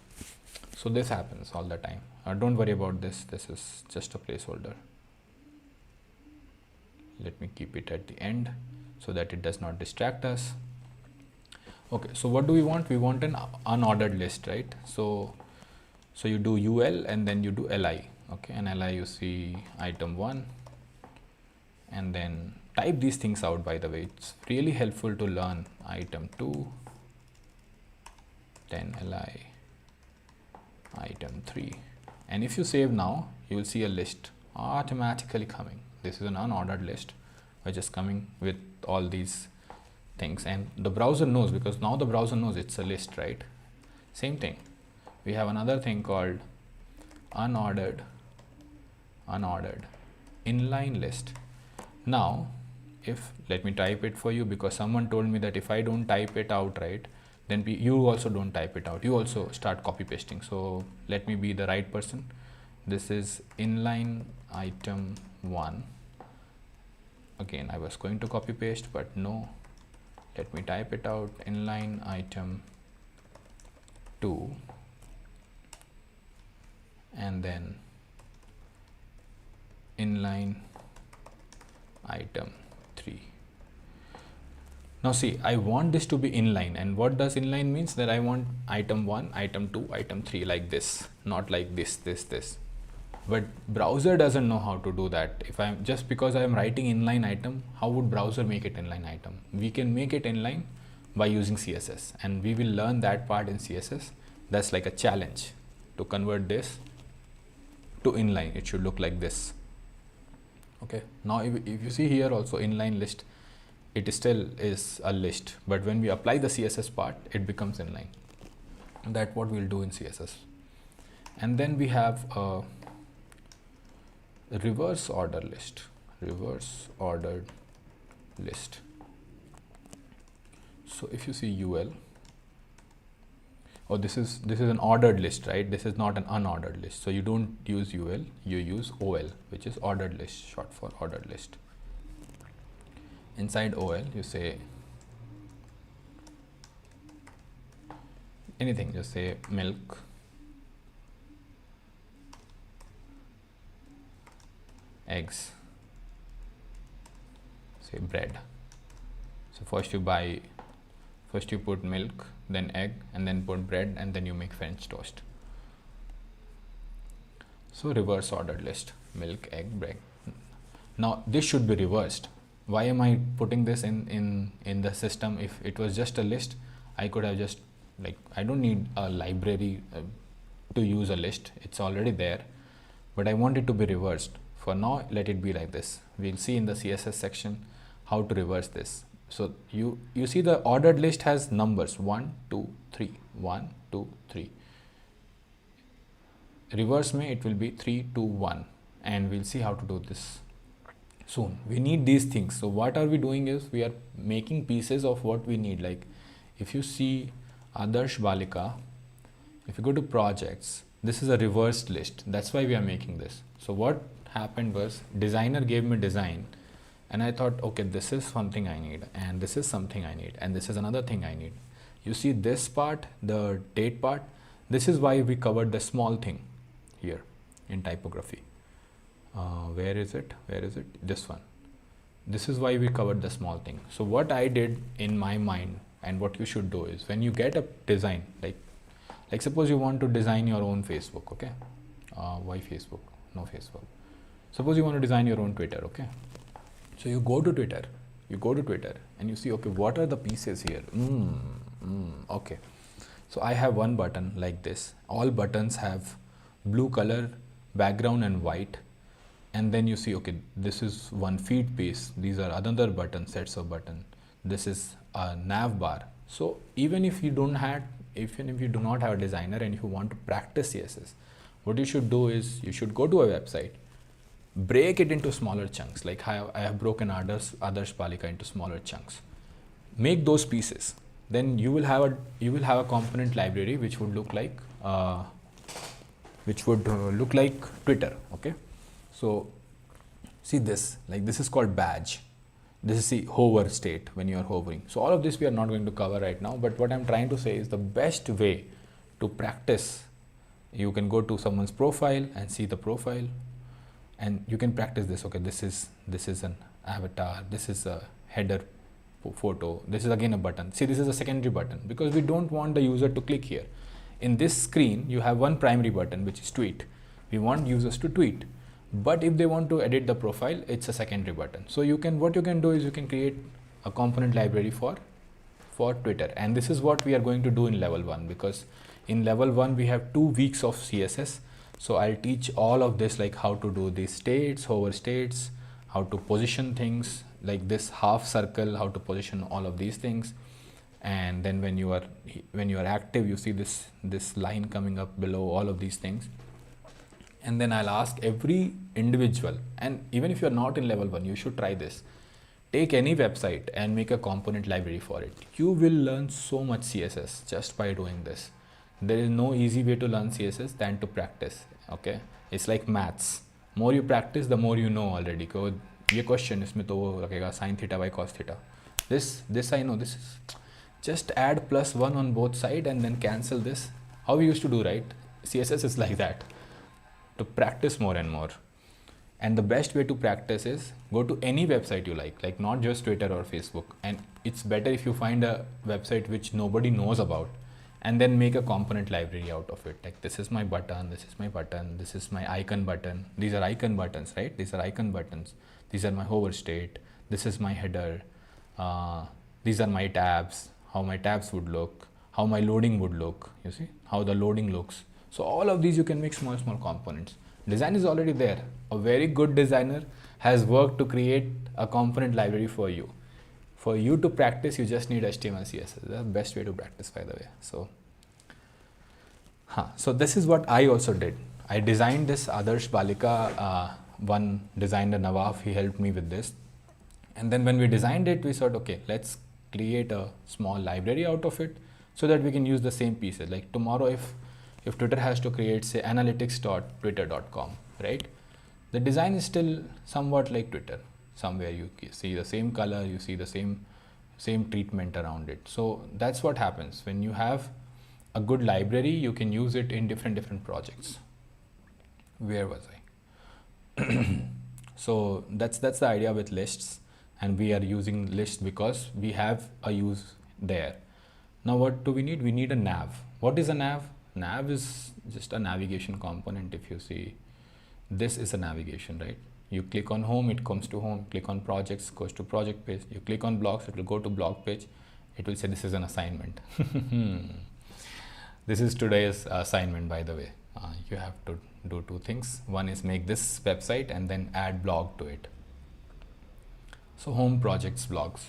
So this happens all the time. Don't worry about this. This is just a placeholder. Let me keep it at the end so that it does not distract us. Okay, so what do we want? We want an unordered list, right? So you do UL and then you do LI. Okay, and LI you see item 1, and then type these things out. By the way, it's really helpful to learn item 2, then LI, item 3, and if you save now, you will see a list automatically coming. This is an unordered list which is coming with all these things, and the browser knows, because now the browser knows it's a list, right? Same thing. We have another thing called unordered inline list. Now, let me type it for you, because someone told me that if I don't type it out right, then you also don't type it out. You also start copy pasting. So let me be the right person. This is inline item 1. Again, I was going to copy paste, but no. Let me type it out. Inline item 2. And then inline item 3. Now see, I want this to be inline, and what does inline means? That I want item 1, item 2, item 3 like this, not like this. But browser doesn't know how to do that. If I'm just because I am writing inline item, how would browser make it inline item? We can make it inline by using CSS, and we will learn that part in CSS. That's like a challenge to convert this to inline. It should look like this. Okay, now if you see here also inline list, it still is a list, but when we apply the CSS part, it becomes inline. That's what we'll do in CSS. And then we have a reverse ordered list. So if you see UL, this is an ordered list, right? This is not an unordered list. So you don't use UL, you use OL, which is ordered list, short for ordered list. Inside OL, you say anything, just say milk, eggs, say bread. So first you put milk, then egg, and then put bread, and then you make French toast. So reverse ordered list, milk, egg, bread. Now this should be reversed. Why am I putting this in the system? If it was just a list, I could have just, like, I don't need a library to use a list. It's already there, but I want it to be reversed. For now, let it be like this. We'll see in the CSS section how to reverse this. So you see the ordered list has numbers 1, 2, 3, 1, 2, 3. Reverse me, it will be 3, 2, 1, and we'll see how to do this soon. We need these things. So what are we doing is we are making pieces of what we need. Like if you see Adarsh Balika, if you go to projects, this is a reversed list. That's why we are making this. So what happened was designer gave me design, and I thought, okay, this is something I need, and this is something I need, and this is another thing I need. You see this part, the date part, this is why we covered the small thing here in typography. Where is it? This one. This is why we covered the small thing. So what I did in my mind, and what you should do is, when you get a design, like Like suppose you want to design your own Facebook, okay? Why Facebook? No Facebook. Suppose you want to design your own Twitter, okay? So you go to Twitter, and you see, okay, what are the pieces here? Okay. So I have one button like this. All buttons have blue color, background and white. And then you see, okay, this is one feed piece. These are another button, sets of button. This is a nav bar. So even if you do not have a designer and you want to practice CSS, what you should do is you should go to a website, break it into smaller chunks. Like I have broken Adarsh Palika into smaller chunks. Make those pieces. Then you will have a component library which would look like Twitter. Okay. So see this, like this is called badge. This is the hover state when you are hovering. So all of this we are not going to cover right now, but what I'm trying to say is the best way to practice, you can go to someone's profile and see the profile and you can practice this. Okay, this is an avatar, this is a header photo, this is again a button. See, this is a secondary button because we don't want the user to click here. In this screen, you have one primary button which is tweet. We want users to tweet. But if they want to edit the profile, it's a secondary button. So what you can do is you can create a component library for Twitter. And this is what we are going to do in level 1, because in level 1 we have 2 weeks of CSS. So I'll teach all of this, like how to do these states, hover states, how to position things like this half circle, how to position all of these things. And then when you are active, you see this line coming up below all of these things. And then I'll ask every individual, and even if you're not in level 1, you should try this. Take any website and make a component library for it. You will learn so much CSS just by doing this. There is no easy way to learn CSS than to practice. Okay, it's like maths. More you practice, the more you know already. Because ये question इसमें तो वो रखेगा sin theta by cos theta. This I know. This is just add +1 on both sides and then cancel this. How we used to do, right? CSS is like that. To practice more and more. And the best way to practice is go to any website you like not just Twitter or Facebook. And it's better if you find a website which nobody knows about and then make a component library out of it. Like this is my button, this is my button, this is my icon button. These are icon buttons, right? These are icon buttons. These are my hover state. This is my header. These are my tabs, how my tabs would look, how my loading would look. You see how the loading looks. So all of these you can make small components. Design is already there. A very good designer has worked to create a component library for you. For you to practice, you just need HTML, CSS. That's the best way to practice, by the way. So this is what I also did. I designed this Adarsh Balika, one designer Nawaf, he helped me with this. And then when we designed it, we thought, okay, let's create a small library out of it so that we can use the same pieces. Like tomorrow, if Twitter has to create, say, analytics.twitter.com, right? The design is still somewhat like Twitter. Somewhere you see the same color, you see the same treatment around it. So that's what happens. When you have a good library, you can use it in different projects. Where was I? So that's the idea with lists. And we are using lists because we have a use there. Now what do we need? We need a nav. What is a nav? Nav is just a navigation component. If you see, this is a navigation, right? You click on home, it comes to home. Click on projects, goes to project page. You click on blogs, it will go to blog page. It will say this is an assignment. This is today's assignment, by the way. You have to do 2 things. One is make this website and then add blog to it. So home, projects, blogs.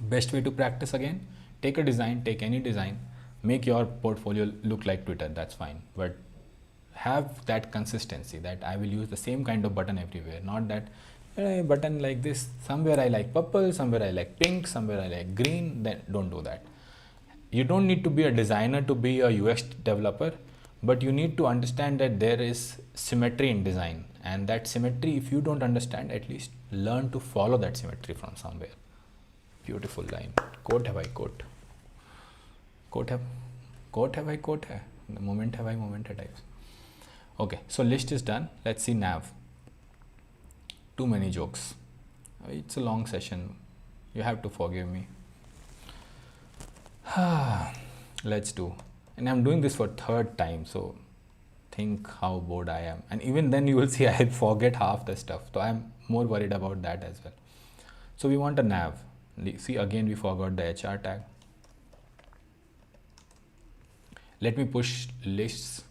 Best way to practice again, take a design, take any design. Make your portfolio look like Twitter, that's fine. But have that consistency that I will use the same kind of button everywhere. Not that button like this, somewhere I like purple, somewhere I like pink, somewhere I like green. Then don't do that. You don't need to be a designer to be a UX developer, but you need to understand that there is symmetry in design. And that symmetry, if you don't understand, at least learn to follow that symmetry from somewhere. Beautiful line. Quote have I quote. Quote have I quote hai. The moment have I moment hai types. Okay, so list is done. Let's see nav. Too many jokes. It's a long session. You have to forgive me. Let's do and I'm doing this for third time, so think how bored I am. And even then you will see I forget half the stuff, so I'm more worried about that as well. So we want a nav. See, again we forgot the HR tag. Let me push lists,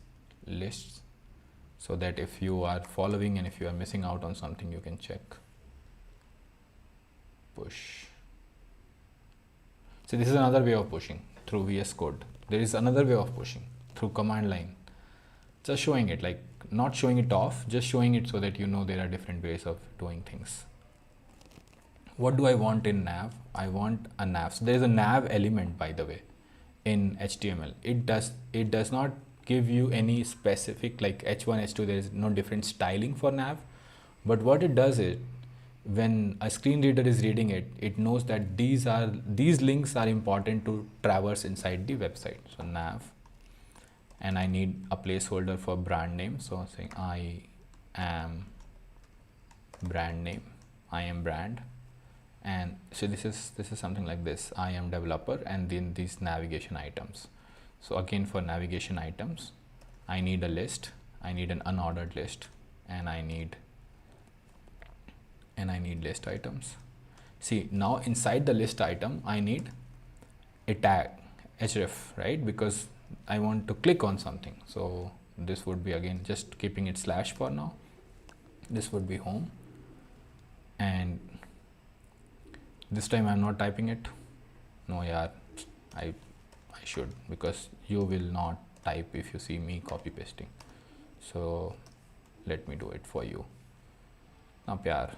so that if you are following and if you are missing out on something, you can check. Push. So this is another way of pushing through VS Code. There is another way of pushing through command line. Just showing it, like not showing it off, just showing it so that you know there are different ways of doing things. What do I want in nav? I want a nav. So there is a nav element, by the way, in HTML. It does not give you any specific like H1, H2. There is no different styling for nav. But what it does is, when a screen reader is reading it, it knows that these links are important to traverse inside the website. So nav, and I need a placeholder for brand name. So saying I am brand name, I am brand. And so this is something like this: I am developer, and then these navigation items. So again, for navigation items, I need a list, I need an unordered list, and I need list items. See, now inside the list item, I need a tag href, right? Because I want to click on something. So this would be, again, just keeping it slash for now. This would be home, and this time I'm not typing it. No, yeah, I should, because you will not type if you see me copy pasting. So let me do it for you. Now, pyar,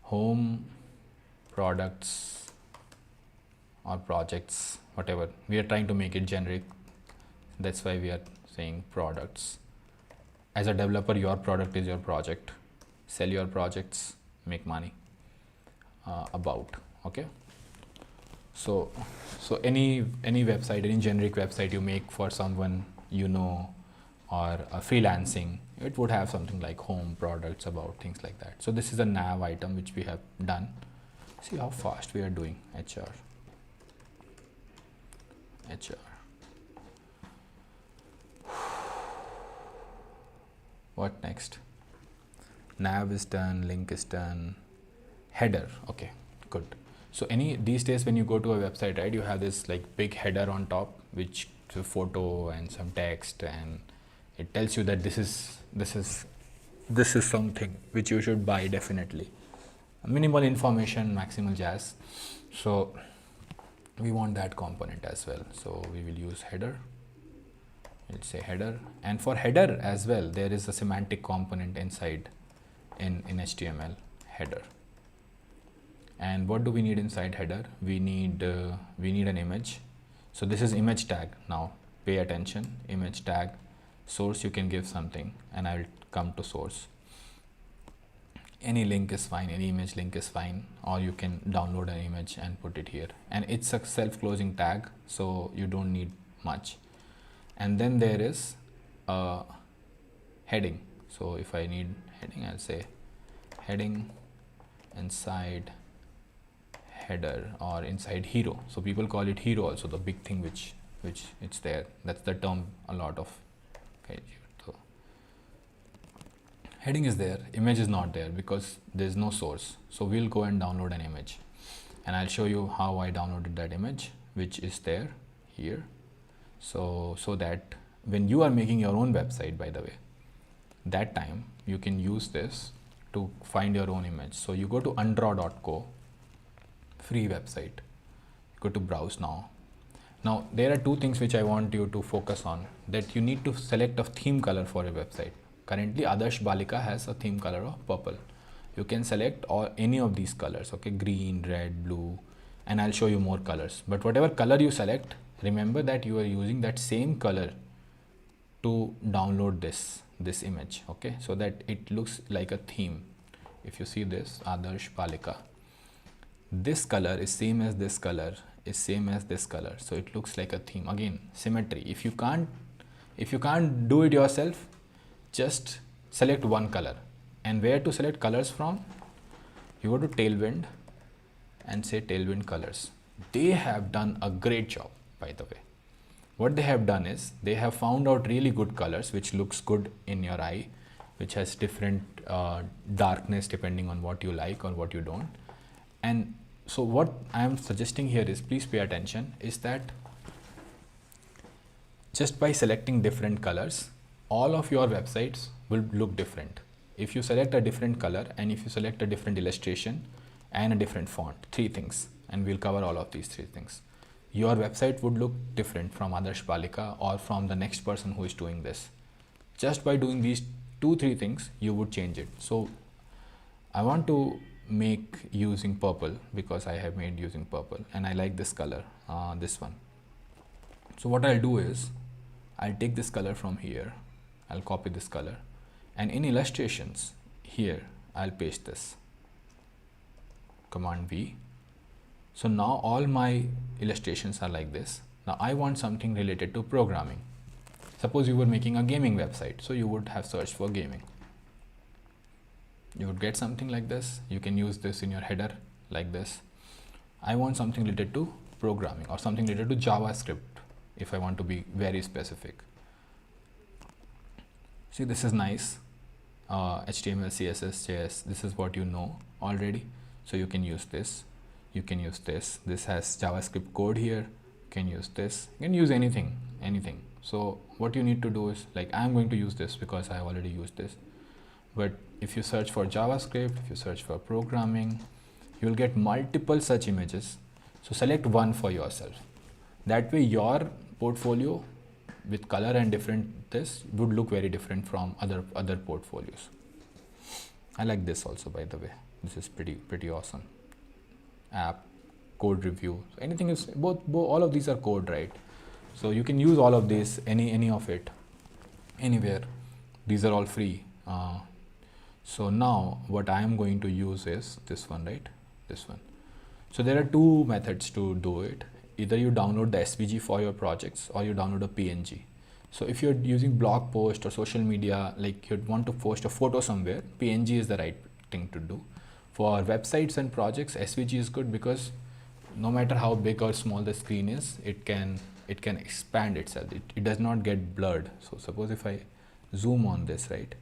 home, products or projects, whatever. We are trying to make it generic. That's why we are saying products. As a developer, your product is your project. Sell your projects, make money. About, okay. So any website, any generic website you make for someone you know, or freelancing, it would have something like home, products, about, things like that. So this is a nav item which we have done. See how fast we are doing. HR. What next? Nav is done, link is done, header. Okay, good. So these days when you go to a website, right, you have this like big header on top, which is a photo and some text, and it tells you that this is something which you should buy definitely. Minimal information, maximal jazz. So we want that component as well. So we will use header. We'll say header, and for header as well, there is a semantic component inside in HTML, header. And what do we need inside header? We need an image. So this is image tag. Now pay attention. Image tag, source, you can give something, and I will come to source. Any link is fine, any image link is fine, or you can download an image and put it here. And it's a self-closing tag, so you don't need much. And then there is a heading. So if I need heading, I'll say heading inside header or inside hero. So people call it hero also, the big thing which it's there. That's the term a lot of. Okay, so heading is there, image is not there because there's no source. So we'll go and download an image, and I'll show you how I downloaded that image, which is there here. So that when you are making your own website, by the way, that time you can use this to find your own image. So you go to undraw.co, free website, go to browse now. Now there are two things which I want you to focus on, that you need to select a theme color for your website. Currently Adarsh Balika has a theme color of purple. You can select any of these colors, okay, green, red, blue, and I'll show you more colors. But whatever color you select, remember that you are using that same color to download this image, okay, so that it looks like a theme. If you see this, Adarsh Balika, this color is same as this color, is same as this color, so it looks like a theme. Again, symmetry. If you can't do it yourself, just select one color. And where to select colors from? You go to Tailwind and say Tailwind colors. They have done a great job, by the way. what they have done is they have found out really good colors which looks good in your eye, which has different darkness depending on what you like or what you don't. And so what I am suggesting here is, please pay attention, is that just by selecting different colors, all of your websites will look different. If you select a different color and if you select a different illustration and a different font, 3 things, and we'll cover all of these 3 things, your website would look different from Adarsh Palika or from the next person who is doing this. Just by doing these 2-3 things, you would change it. So I want to make using purple because I have made using purple and I like this color, this one. So what I'll do is I'll take this color from here, I'll copy this color, and in illustrations here I'll paste this, Command V. So now all my illustrations are like this. Now I want something related to programming. Suppose you were making a gaming website, so you would have searched for gaming. You would get something like this. You can use this in your header like this. I want something related to programming or something related to JavaScript if I want to be very specific. See, this is nice. HTML, CSS, JS, this is what you know already. So you can use this. You can use this. This has JavaScript code here. You can use this. You can use anything. So what you need to do is, like, I'm going to use this because I have already used this. But if you search for JavaScript, if you search for programming, you'll get multiple such images. So select one for yourself. That way your portfolio with color and different this would look very different from other portfolios. I like this also, by the way. This is pretty awesome. App, code review, so anything is both all of these are code, right? So you can use all of this, any of it, anywhere. These are all free. So now what I am going to use is this one, right? This one. So there are 2 methods to do it. Either you download the SVG for your projects or you download a PNG. So if you're using blog post or social media, like you'd want to post a photo somewhere, PNG is the right thing to do. For websites and projects, SVG is good because no matter how big or small the screen is, it can expand itself. It does not get blurred. So suppose if I zoom on this, right,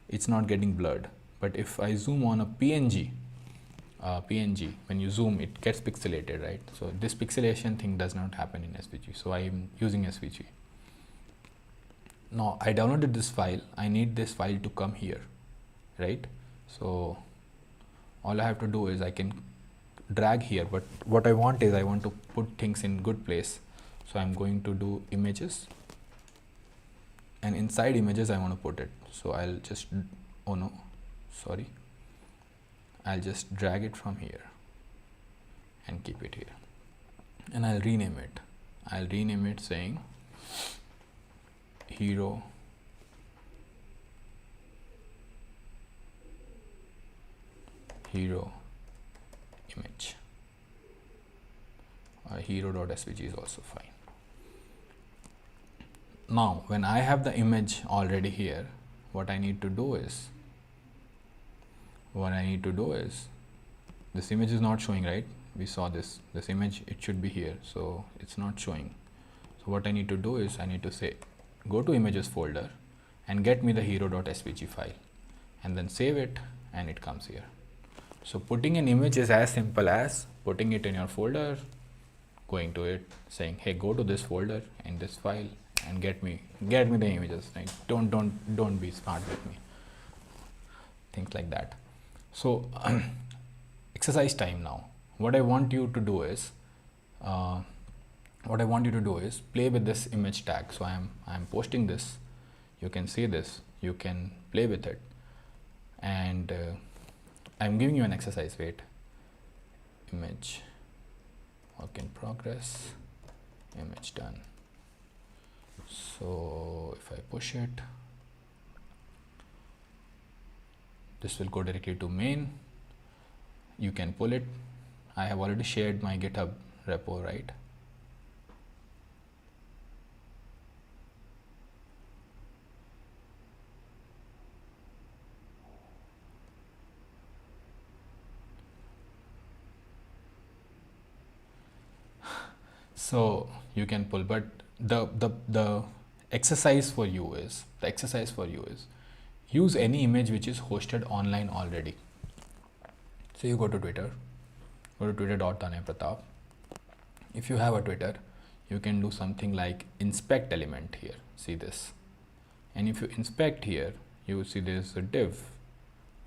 it's not getting blurred. But if I zoom on a PNG, when you zoom, it gets pixelated, right? So this pixelation thing does not happen in SVG. So I am using SVG. Now I downloaded this file. I need this file to come here, right? So all I have to do is I can drag here, but what I want is I want to put things in good place. So I'm going to do images, and inside images I want to put it. So I'll just, oh no, sorry. I'll just drag it from here and keep it here, and I'll rename it. I'll rename it saying hero image. Hero.svg is also fine. Now when I have the image already here, what I need to do is this image is not showing, right? We saw this image, it should be here, so it's not showing. So what I need to do is I need to say go to images folder and get me the hero.svg file, and then save it, and it comes here. So putting an image is as simple as putting it in your folder, going to it, saying, hey, go to this folder in this file and get me the images, right? Don't be smart with me. Things like that. So exercise time now. What I want you to do is play with this image tag. So I'm posting this. You can see this. You can play with it, and I'm giving you an exercise. Wait. Image, work in progress, image done. So if I push it, this will go directly to main. You can pull it. I have already shared my GitHub repo, right? So you can pull, but the exercise for you is use any image which is hosted online already. So you go to Twitter, go to twitter.tanay If you have a Twitter, you can do something like inspect element here. See this, and if you inspect here, you will see there is a div,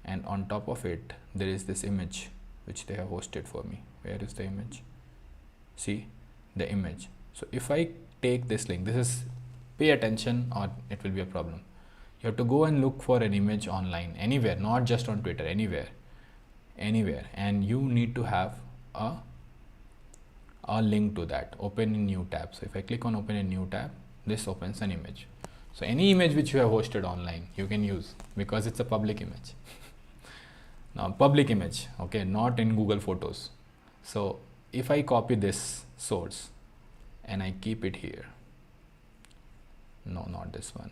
and on top of it there is this image which they have hosted for me. Where is the image? See the image. So if I take this link, this is, pay attention or it will be a problem. You have to go and look for an image online, anywhere, not just on Twitter, anywhere, and you need to have a link to that. Open in new tab. So if I click on open in new tab, this opens an image. So any image which you have hosted online, you can use, because it's a public image. Now public image, okay, not in Google Photos. So if I copy this source and I keep it here, no, not this one,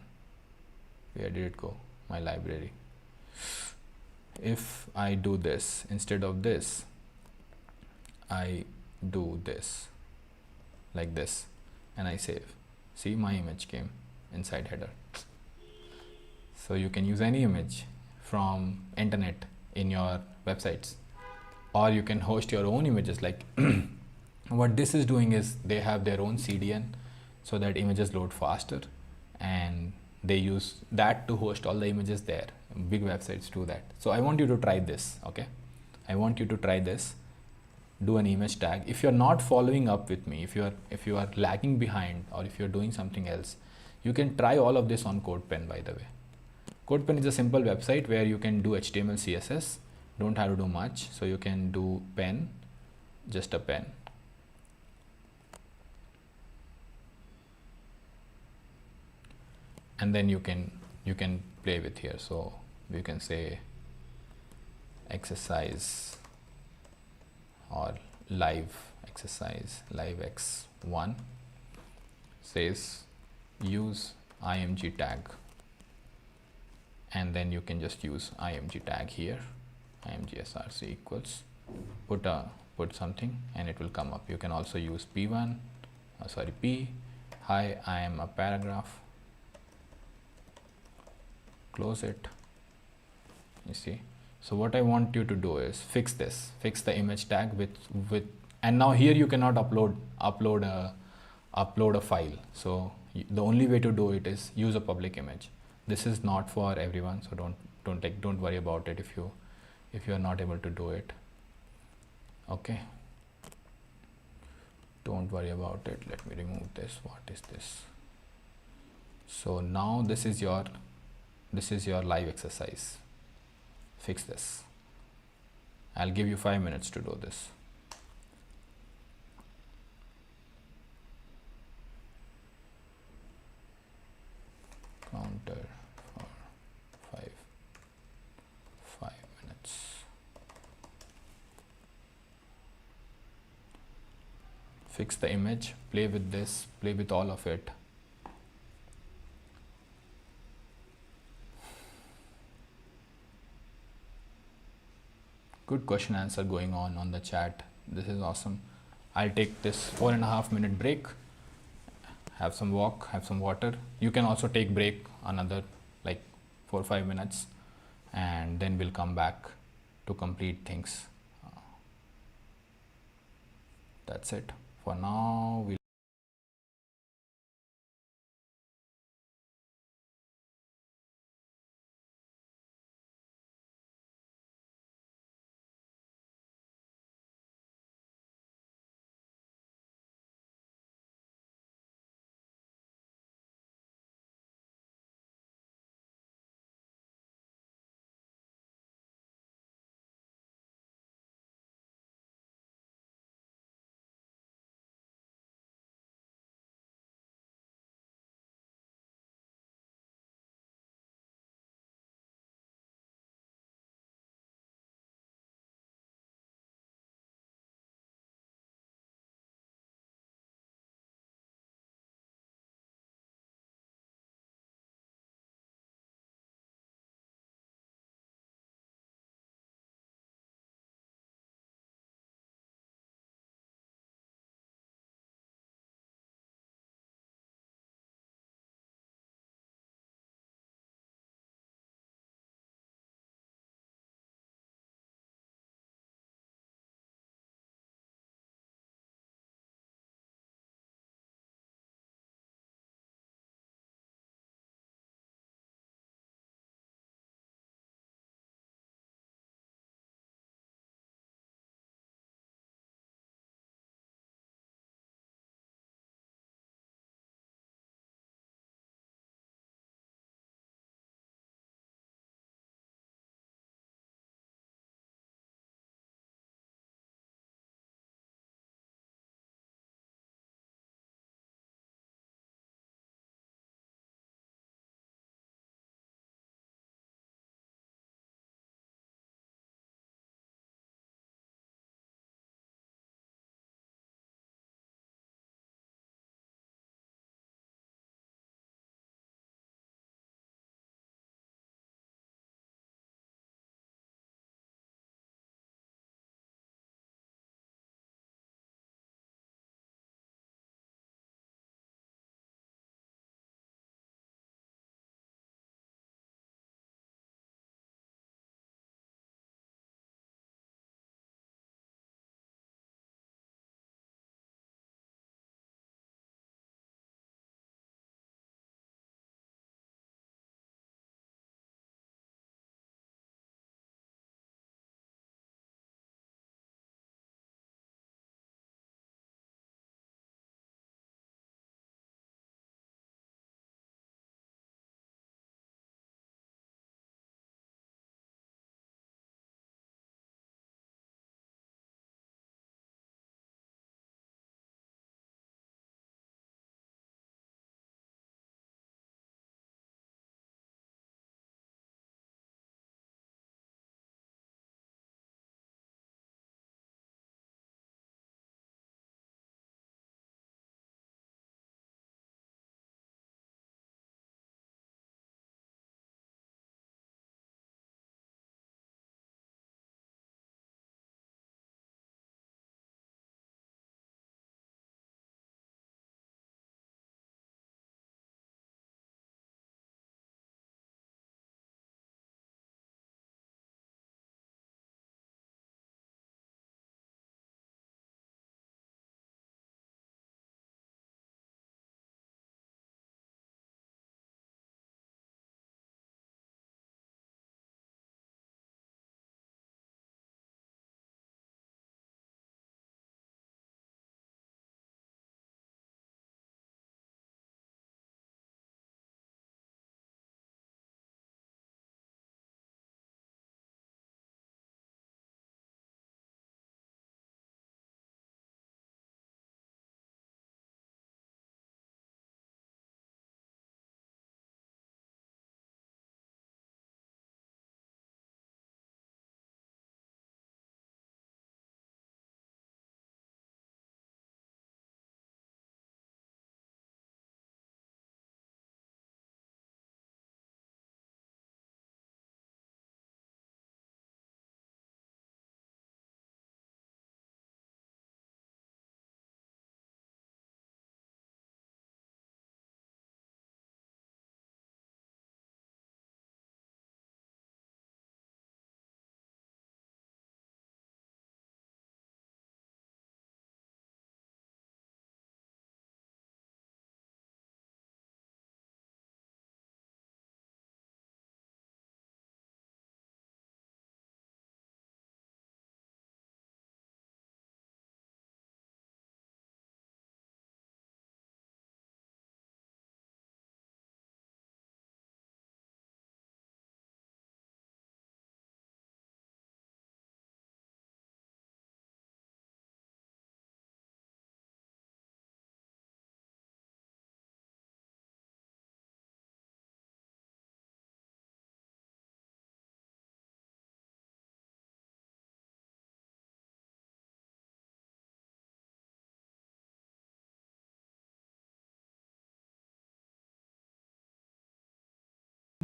where did it go? My library. If I do this, instead of this, I do this, like this, and I save. See, my image came inside header. So you can use any image from internet in your websites, or you can host your own images. Like what this is doing is they have their own CDN so that images load faster, and they use that to host all the images there. Big websites do that. So I want you to try this. Okay, I want you to try this. Do an image tag. If you're not following up with me, if you are lagging behind, or if you're doing something else, you can try all of this on CodePen. By the way, CodePen is a simple website where you can do HTML, CSS, don't have to do much. So you can do pen, just a pen. And then you can play with here. So you can say exercise or live exercise, live x1, says use img tag, and then you can just use img tag here, img src equals, put something and it will come up. You can also use p1, p, hi, I am a paragraph, close it. You see. So what I want you to do is fix this, fix the image tag with, and now here you cannot upload a file. So the only way to do it is use a public image. This is not for everyone, so don't worry about it if you are not able to do it. Okay, don't worry about it. Let me remove this. What is this? So now this is your live exercise. Fix this. I'll give you 5 minutes to do this. Counter for 5 minutes. Fix the image, play with this, play with all of it. Good question answer going on the chat. This is awesome. I'll take this 4.5 minute break, have some walk, have some water. You can also take break another like 4 or 5 minutes, and then we'll come back to complete things. That's it for now. We'll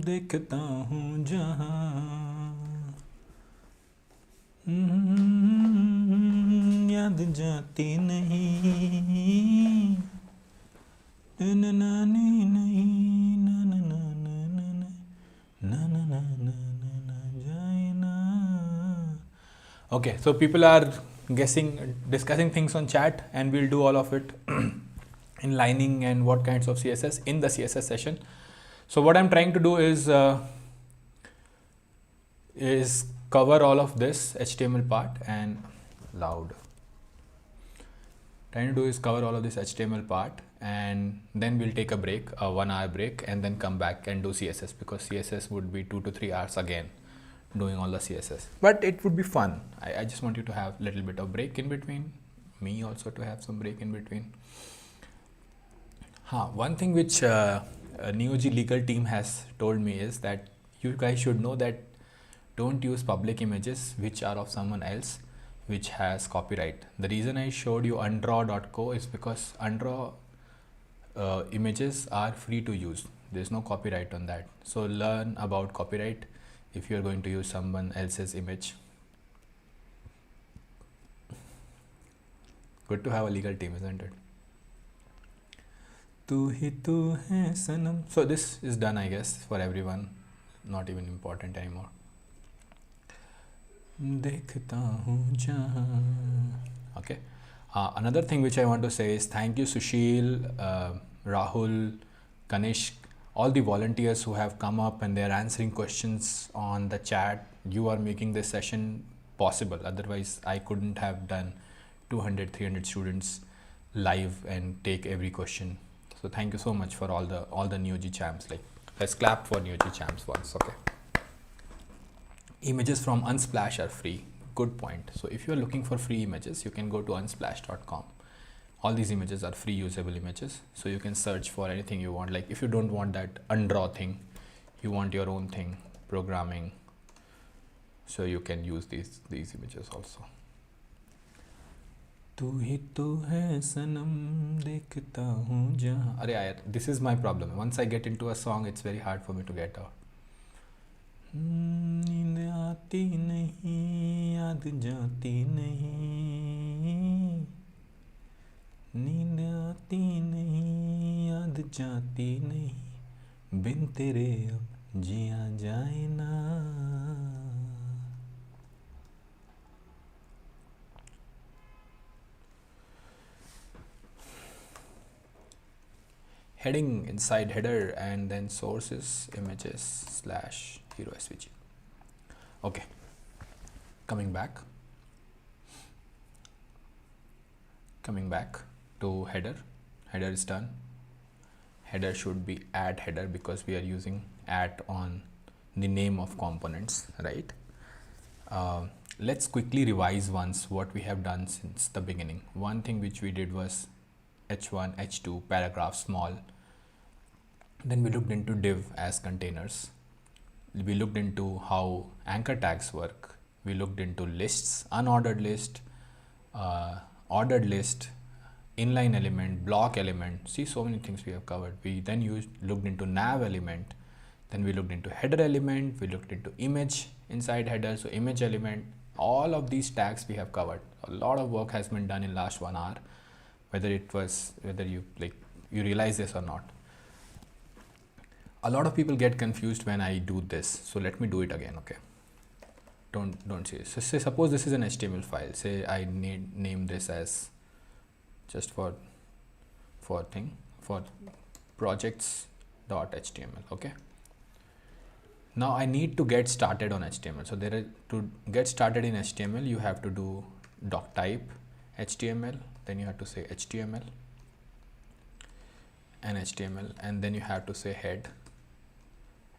देखता हूँ जहाँ याद जाती नहीं ना ना नहीं ना ना ना ना ना na na na na na na jai na. Okay, so people are discussing things on chat, and we'll do all of it in lining and what kinds of CSS in the CSS session. So what I'm trying to do is cover all of this HTML part and loud. Trying to do is cover all of this HTML part, and then we'll take a break, a 1 hour break, and then come back and do CSS, because CSS would be 2 to 3 hours again doing all the CSS, but it would be fun. I just want you to have a little bit of break in between, me also to have some break in between. One thing which NeoG legal team has told me is that you guys should know that don't use public images which are of someone else, which has copyright. The reason I showed you undraw.co is because undraw images are free to use. There's no copyright on that. So learn about copyright if you're going to use someone else's image. Good to have a legal team, isn't it? Tu hi tu hai sanam. So this is done, I guess, for everyone. Not even important anymore. Dekhta hu jahan. Okay. Another thing which I want to say is thank you Sushil, Rahul, Kanishk, all the volunteers who have come up and they're answering questions on the chat. You are making this session possible. Otherwise, I couldn't have done 200, 300 students live and take every question. So thank you so much for all the NeoG champs. Like, let's clap for NeoG champs once. Okay. Images from Unsplash are free. Good point. So if you're looking for free images, you can go to unsplash.com. All these images are free usable images, so you can search for anything you want. Like if you don't want that undraw thing, you want your own thing, programming, so you can use these images also. Tu hi tu hai sanam dekhta hu jahan. Arey, this is my problem. Once I get into a song, it's very hard for me to get out. नींद आती नहीं याद जाती नहीं नींद आती नहीं याद जाती नहीं बिन तेरे अब जिया जाए ना. Heading inside header and then sources images / hero svg. Okay, coming back to header. Header is done. Header should be at header because we are using at on the name of components, right? Let's quickly revise once what we have done since the beginning. One thing which we did was h1, h2, paragraph small. Then we looked into div as containers. We looked into how anchor tags work. We looked into lists, unordered list, ordered list, inline element, block element. See, so many things we have covered. We then looked into nav element. Then we looked into header element. We looked into image inside header. So image element. All of these tags we have covered. A lot of work has been done in last 1 hour. Whether you realize this or not. A lot of people get confused when I do this. So let me do it again. Okay. Don't say. So say suppose this is an HTML file. Say I name this as just for projects.html. Okay. Now I need to get started on HTML. So to get started in HTML, you have to do doc type HTML. Then you have to say HTML and HTML, and then you have to say head,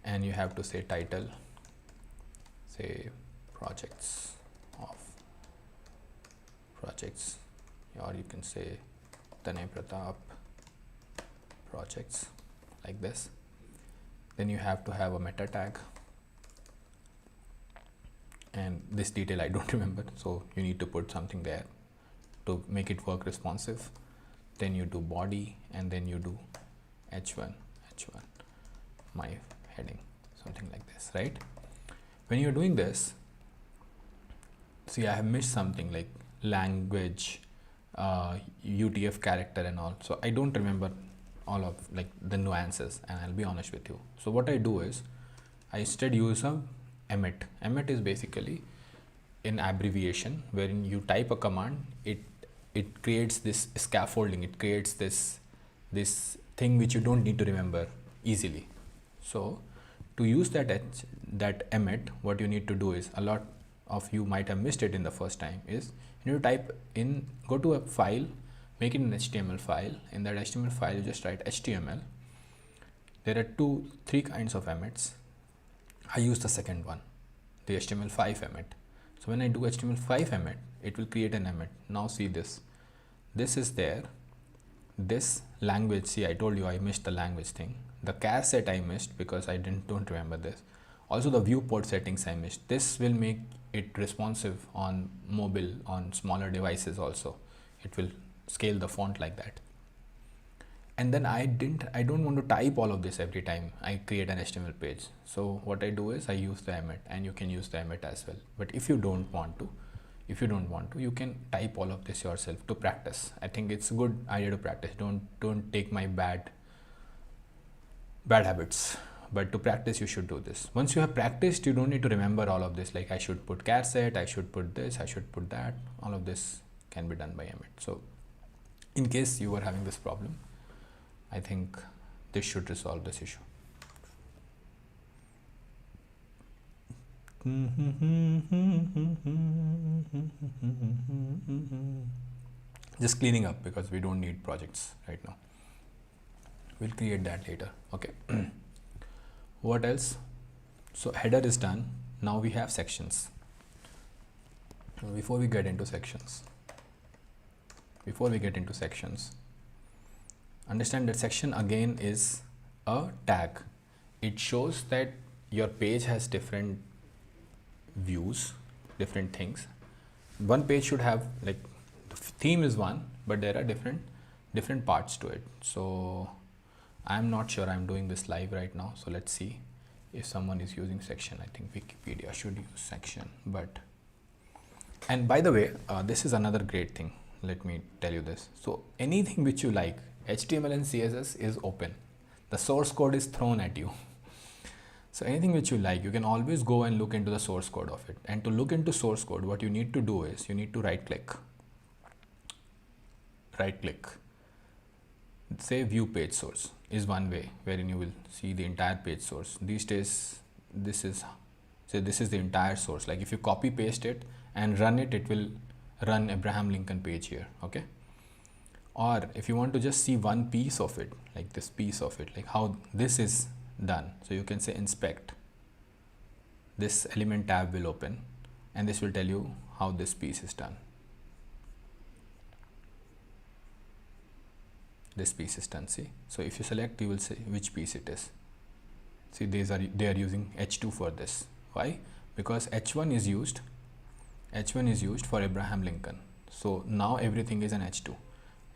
and you have to say title, say projects, or you can say Tanay Pratap projects, like this. Then you have to have a meta tag, and this detail I don't remember, so you need to put something there to make it work responsive. Then you do body, and then you do h1 my heading. So something like this, right? When you're doing this, see, I have missed something like language, UTF character and all. So I don't remember all of like the nuances, and I'll be honest with you. So what I do is I instead use a emmet. Emmet is basically an abbreviation wherein you type a command, it creates this scaffolding, it creates this thing which you don't need to remember easily. So to use that emmet, what you need to do is, a lot of you might have missed it in the first time, is you need to type in, go to a file, make it an HTML file. In that HTML file you just write HTML. There are 3 kinds of emmets. I use the second one, the HTML5 emmet. So when I do HTML5 emmet, it will create an emmet. Now see this is there. This language, see, I told you I missed the language thing. The char set I missed because I don't remember this. Also the viewport settings I missed. This will make it responsive on mobile, on smaller devices also. It will scale the font like that. And then I don't want to type all of this every time I create an HTML page. So what I do is I use the emmet, and you can use the emmet as well. But if you don't want to, you can type all of this yourself to practice. I think it's a good idea to practice. Don't take my bad habits, but to practice you should do this. Once you have practiced, you don't need to remember all of this, like I should put char set, I should put this, I should put that. All of this can be done by emmet. So in case you are having this problem, I think this should resolve this issue. Just cleaning up because we don't need projects right now. We'll create that later. Okay. What else? So header is done. Now we have sections. Before we get into sections, understand that section again is a tag. It shows that your page has different views, different things. One page should have, like, the theme is one, but there are different parts to it. So I'm not sure I'm doing this live right now. So let's see if someone is using section. I think Wikipedia should use section, and by the way, this is another great thing. Let me tell you this. So anything which you like, HTML and CSS is open. The source code is thrown at you. So anything which you like, you can always go and look into the source code of it. And to look into source code, what you need to do is you need to right click, say view page source is one way wherein you will see the entire page source. These days, this is the entire source. Like if you copy paste it and run it, it will run Abraham Lincoln page here. Okay. Or if you want to just see one piece of it, like this piece of it, like how this is done, so you can say inspect. This element tab will open and this will tell you how this piece is done. This piece is done. See, so if you select, you will say which piece it is. See, they are using H2 for this. Why? Because H1 is used for Abraham Lincoln. So now everything is an H2.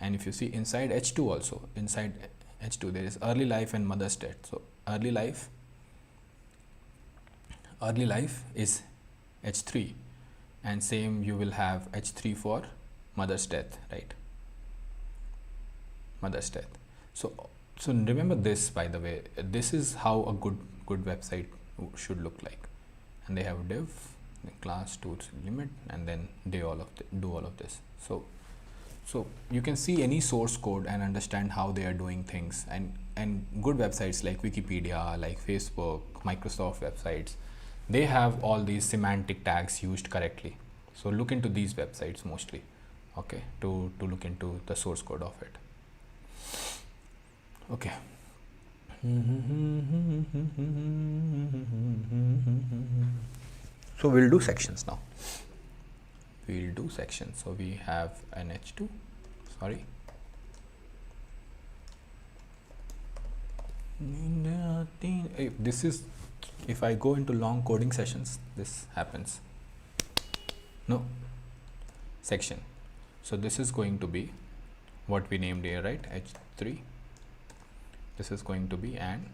And if you see inside H2 also, inside H2 there is early life and mother's death. So early life is H3, and same you will have H3 for mother's death, right? Mother's death. So remember this, by the way. This is how a good website should look like. And they have div, class, tools, limit, and then do all of this. So you can see any source code and understand how they are doing things. And good websites like Wikipedia, like Facebook, Microsoft websites, they have all these semantic tags used correctly. So look into these websites mostly, okay, to look into the source code of it. Okay. So we'll do sections now. So we have an H2, sorry. If I go into long coding sessions, this happens. No, section. So this is going to be what we named here, right? H3. This is going to be an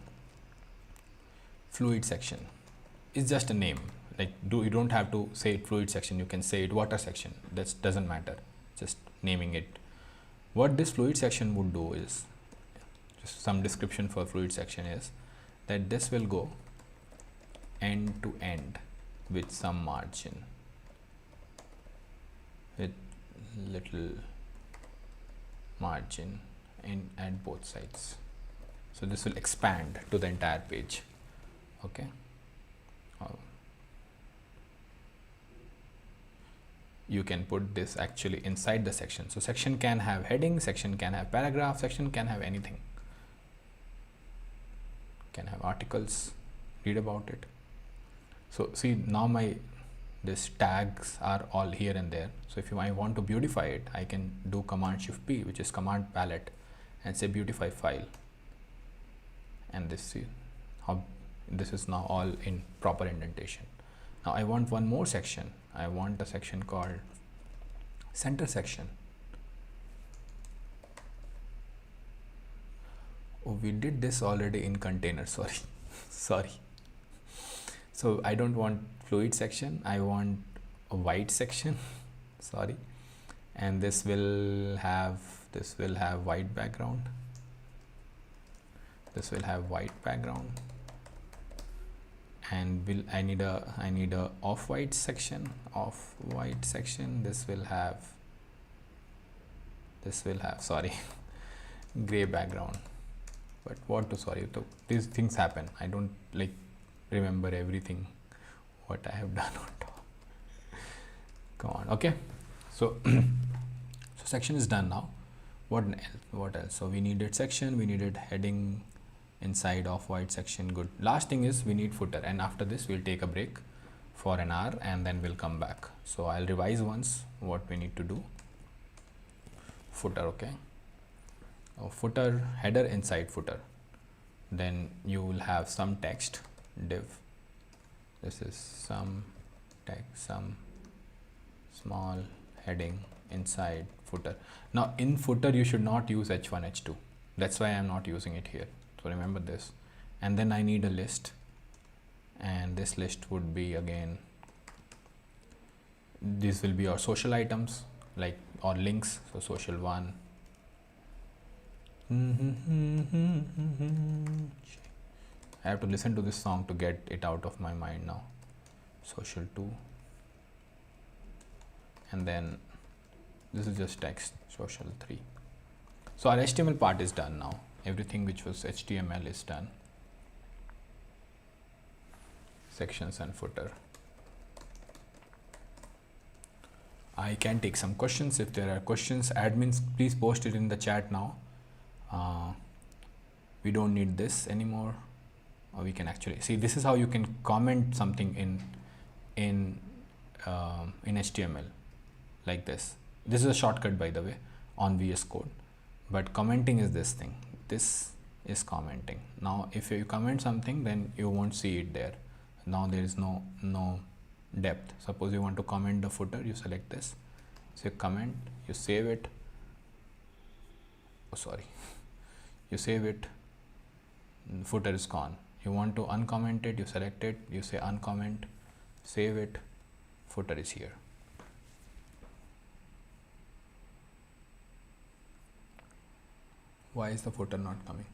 fluid section is just a name. Like you don't have to say it fluid section, you can say it water section, that doesn't matter, just naming it. What this fluid section would do is, just some description for fluid section is that this will go end to end with some margin, with little margin at both sides. So this will expand to the entire page. Okay. You can put this actually inside the section. So section can have heading, section can have paragraph, section can have anything. Can have articles, read about it. So see, now this tags are all here and there. So if I want to beautify it, I can do Command Shift P, which is command palette, and say beautify file. And this, see how this is now all in proper indentation. Now I want one more section. I want a section called center section. Oh, we did this already in container, sorry. Sorry. So I don't want fluid section, I want a white section. Sorry. And this will have white background. This will have white background. And I need a off-white section. This will have sorry, gray background. But what to, sorry, so these things happen. I don't like remember everything what I have done on top. Come on. Okay, so so section is done now. What else? So we needed section, we needed heading inside of white section. Good. Last thing is we need footer, and after this we'll take a break for an hour and then we'll come back. So I'll revise once what we need to do. Footer. Okay. Footer, header inside footer. Then you will have some text div. This is some text, some small heading inside footer. Now in footer you should not use h1 h2. That's why I'm not using it here. So remember this. And then I need a list, and this list would be, again, this will be our social items, like, or links. So social 1. I have to listen to this song to get it out of my mind now. Social 2. And then this is just text, social 3. So our HTML part is done now. Everything which was HTML is done. Sections and footer. I can take some questions. If there are questions, admins, please post it in the chat now. We don't need this anymore. Or we can actually see, this is how you can comment something in HTML like this. This is a shortcut, by the way, on VS Code. But commenting is this thing. This is commenting. Now if you comment something, then you won't see it there. Now there is no depth. Suppose you want to comment the footer, you select this, say comment, you save it. Oh, sorry. You save it, footer is gone. You want to uncomment it, you select it, you say uncomment, save it, footer is here. Why is the footer not coming?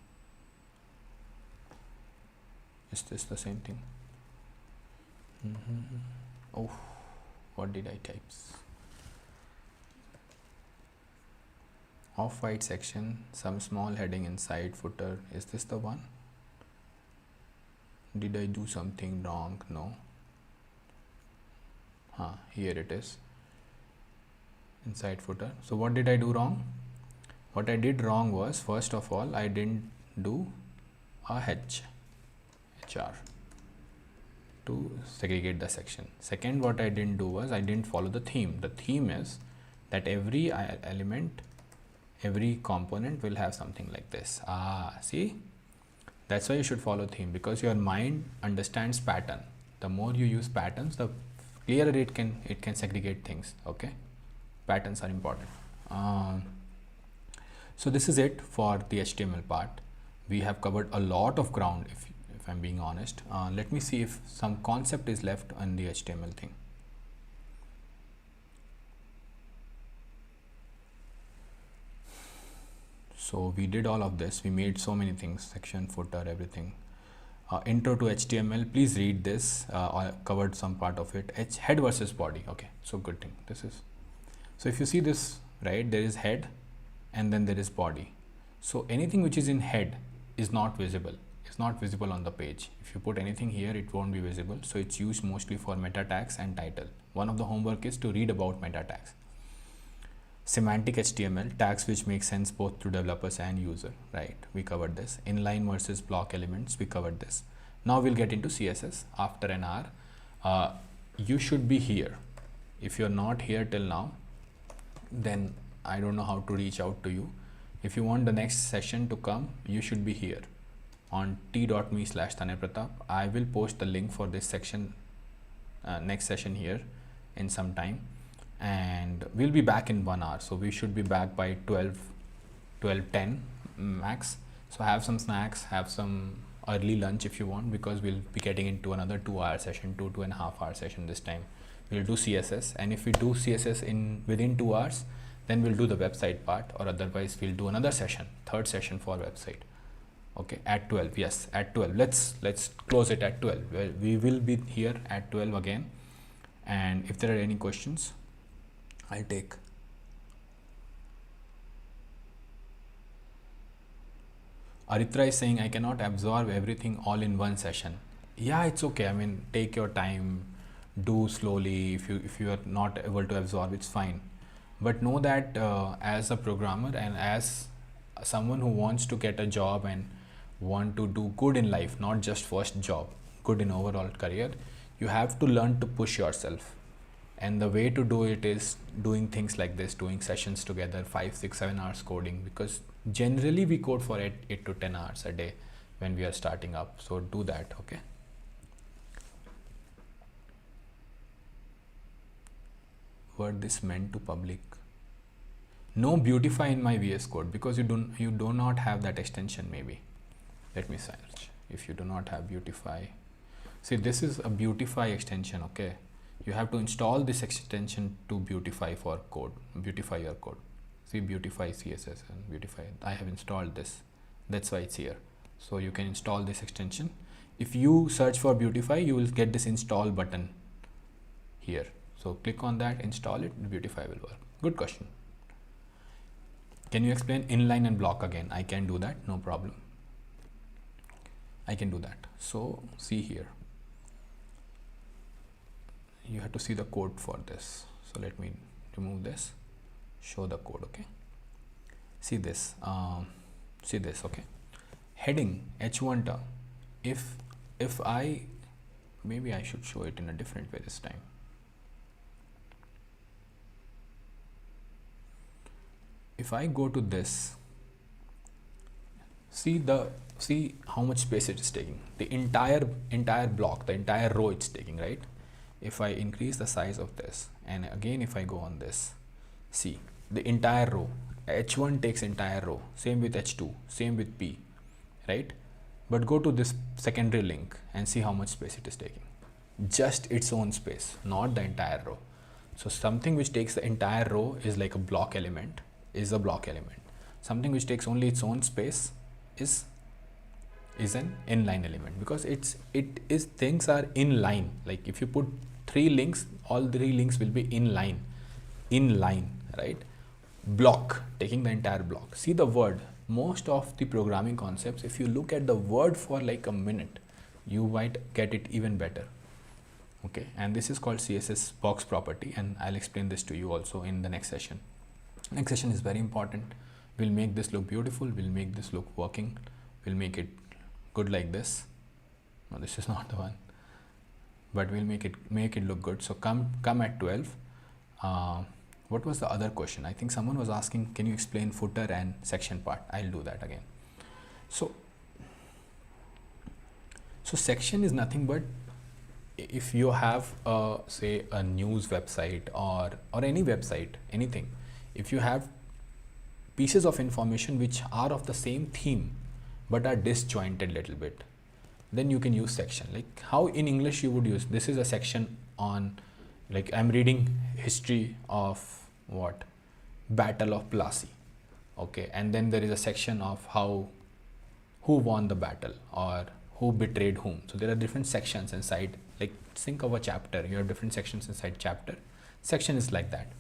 Is this the same thing? Oh, what did I type? Off-white section, some small heading inside footer. Is this the one? Did I do something wrong? No. Here it is. Inside footer. So what did I do wrong? What I did wrong was, first of all, I didn't do a HR to segregate the section. Second, what I didn't do was I didn't follow the theme. The theme is that every element, every component will have something like this. See, that's why you should follow theme, because your mind understands pattern. The more you use patterns, the clearer it can segregate things. Okay, patterns are important. So this is it for the HTML part. We have covered a lot of ground. If if I'm being honest. Let me see if some concept is left on the HTML thing. So we did all of this. We made so many things, section, footer, everything. Intro to HTML, please read this. I covered some part of it. Head versus body. Okay, so good thing. This is, so if you see this, right, there is head and then there is body. So anything which is in head is not visible. It's not visible on the page. If you put anything here, it won't be visible. So it's used mostly for meta tags and title. One of the homework is to read about meta tags. Semantic HTML, tags which make sense both to developers and user, right? We covered this. Inline versus block elements, we covered this. Now we'll get into CSS after an hour. You should be here. If you're not here till now, then I don't know how to reach out to you. If you want the next session to come, you should be here on t.me/TanayPratap. I will post the link for this section, next session here in some time. And we'll be back in 1 hour, so we should be back by 12:10 max. So have some snacks, have some early lunch if you want, because we'll be getting into another 2-hour session, 2.5 hour session this time. We'll do CSS, and if we do CSS within 2 hours, then we'll do the website part, or otherwise we'll do another session, third session for website. Okay, at 12. Yes, at 12. Let's close it at 12. Well, we will be here at 12 again, and if there are any questions, I'll take. Aritra is saying I cannot absorb everything all in one session. Yeah, it's okay. I mean, take your time, do slowly. If you are not able to absorb, it's fine. But know that as a programmer and as someone who wants to get a job and want to do good in life, not just first job, good in overall career, you have to learn to push yourself. And the way to do it is doing things like this, doing sessions together, 5, 6, 7 hours coding, because generally we code for 8 to 10 hours a day when we are starting up. So do that, okay? Word this meant to public. No beautify in my VS Code, because you do not have that extension. Maybe let me search. If you do not have beautify, see, this is a beautify extension. Okay, you have to install this extension to beautify for code, beautify your code. See, beautify CSS and beautify. I have installed this, that's why it's here. So you can install this extension. If you search for beautify, you will get this install button here. So click on that, install it, beautify will work. Good question. Can you explain inline and block again? I can do that, no problem. I can do that. So see here, you have to see the code for this. So let me remove this, show the code. Okay, see this, okay, heading H1 term. If I, maybe I should show it in a different way this time. If I go to this, see how much space it is taking. The entire block, the entire row it's taking, right? If I increase the size of this, and again if I go on this, see the entire row, H1 takes entire row, same with H2, same with P, right? But go to this secondary link and see how much space it is taking. Just its own space, not the entire row. So something which takes the entire row is like a block element, is a block element. Something which takes only its own space is an inline element, because things are in line. Like if you put 3 links, all 3 links will be in line, right? Block, taking the entire block. See the word, most of the programming concepts, if you look at the word for like a minute, you might get it even better. Okay, and this is called CSS box property, and I'll explain this to you also in the next session. Next session is very important. We'll make this look beautiful, we'll make this look working, we'll make it good like this. No, this is not the one, but we'll make it look good. So come at 12. What was the other question? I think someone was asking, can you explain footer and section part? I'll do that again. So section is nothing but, if you have say a news website or any website, anything, if you have pieces of information which are of the same theme but are disjointed little bit, then you can use section. Like how in English you would use, this is a section on, like I'm reading history of what, Battle of Plassey, okay, and then there is a section of who won the battle or who betrayed whom. So there are different sections inside, like think of a chapter, you have different sections inside chapter. Section is like that.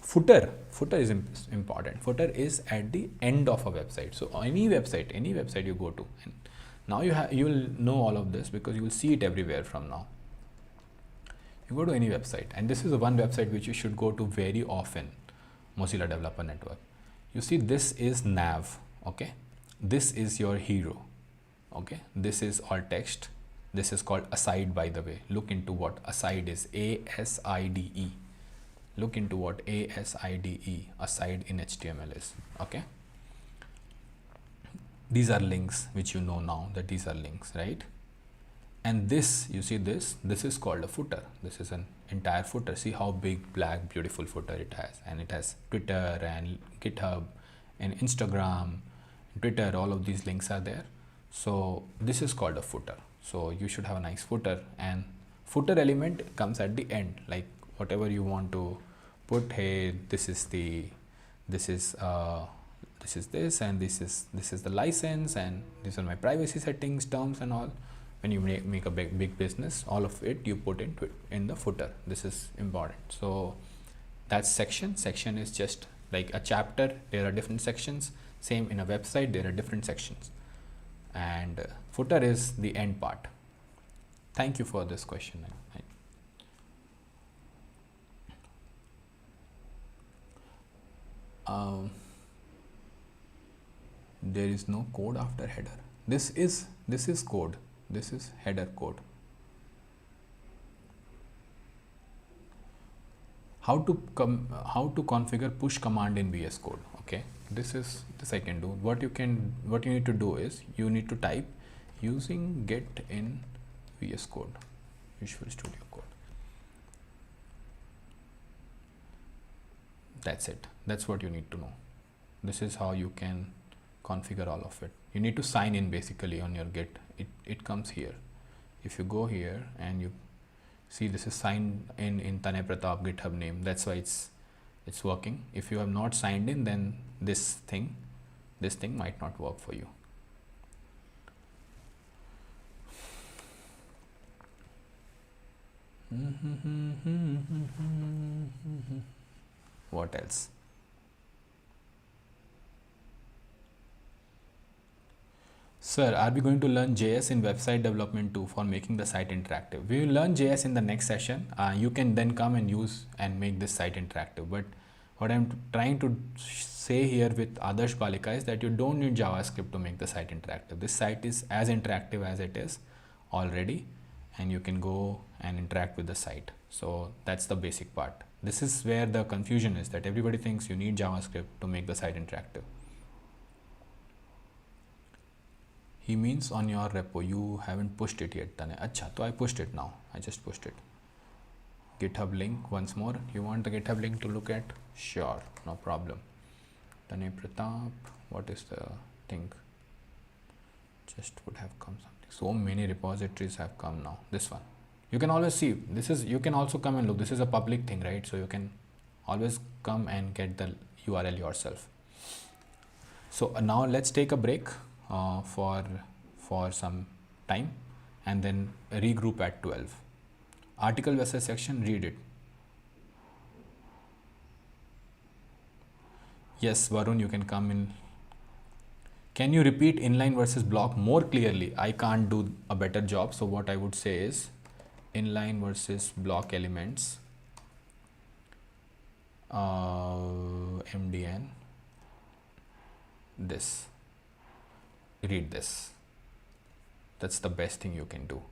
Footer is important. Footer is at the end of a website. So any website you go to, and now you will know all of this because you will see it everywhere from now. You go to any website, and this is the one website which you should go to very often, Mozilla Developer Network. You see, this is nav, okay, this is your hero, okay, this is all text. This is called aside, by the way. Look into what aside is, ASIDE. Look into what ASIDE, aside in HTML is, okay. These are links which you know now that these are links, right? And this, you see this is called a footer. This is an entire footer. See how big, black, beautiful footer it has. And it has Twitter and GitHub and Instagram, Twitter, all of these links are there. So this is called a footer. So you should have a nice footer, and footer element comes at the end, like whatever you want to put. Hey, this is this, and this is the license, and these are my privacy settings, terms and all. When you make a big business, all of it you put into it in the footer. This is important. So that's section. Section is just like a chapter. There are different sections. Same in a website, there are different sections. And footer is the end part. Thank you for this question. There is no code after header. This is code. This is header code. How to configure push command in VS Code. Okay, this I can do. What you need to do is you need to type using get in VS Code, Visual Studio Code. That's it. That's what you need to know. This is how you can configure all of it. You need to sign in basically on your Git. It comes here. If you go here and you see, this is signed in Tanay Pratap GitHub name. That's why it's working. If you have not signed in, then this thing might not work for you. What else? Sir, are we going to learn JS in website development too for making the site interactive? We will learn JS in the next session. You can then come and use and make this site interactive. But what I'm trying to say here with Adarsh Balika is that you don't need JavaScript to make the site interactive. This site is as interactive as it is already, and you can go and interact with the site. So that's the basic part. This is where the confusion is, that everybody thinks you need JavaScript to make the site interactive. He means on your repo, you haven't pushed it yet, Tanay. Acha, so I pushed it now. I just pushed it. GitHub link once more. You want the GitHub link to look at? Sure, no problem. Tanay Pratap, what is the thing? Just would have come something. So many repositories have come now. This one. You can always see, you can also come and look. This is a public thing, right? So you can always come and get the URL yourself. So now let's take a break for some time and then regroup at 12. Article versus section, read it. Yes, Varun, you can come in. Can you repeat inline versus block more clearly? I can't do a better job. So what I would say is inline versus block elements, MDN, this. Read this. That's the best thing you can do.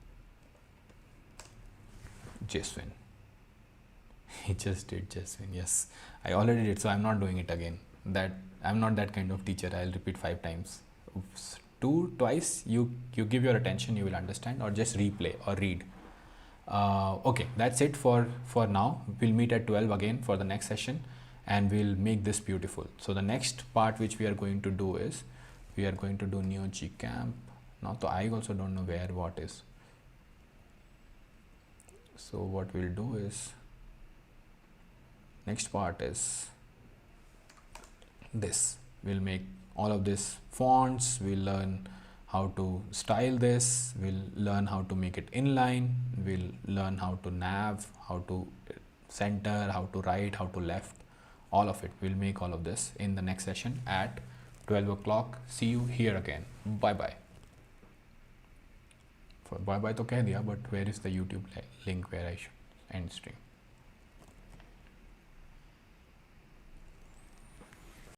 Jaswin. He just did Jaswin. Yes, I already did, so I'm not doing it again. I'm not that kind of teacher. I'll repeat 5 times. Oops. Twice you give your attention, you will understand, or just replay or read. Okay, that's it for now. We'll meet at 12 again for the next session, and we'll make this beautiful. So the next part which we are going to do is we are going to do neogcamp Now, so I also don't know where what is. So what we'll do is, next part is this. We'll make all of this fonts. We'll learn how to style this. We'll learn how to make it inline. We'll learn how to nav, how to center, how to right, how to left, all of it. We'll make all of this in the next session at 12 o'clock. See you here again. Bye bye. For bye bye तो कह दिया, but where is the YouTube link where I should end stream?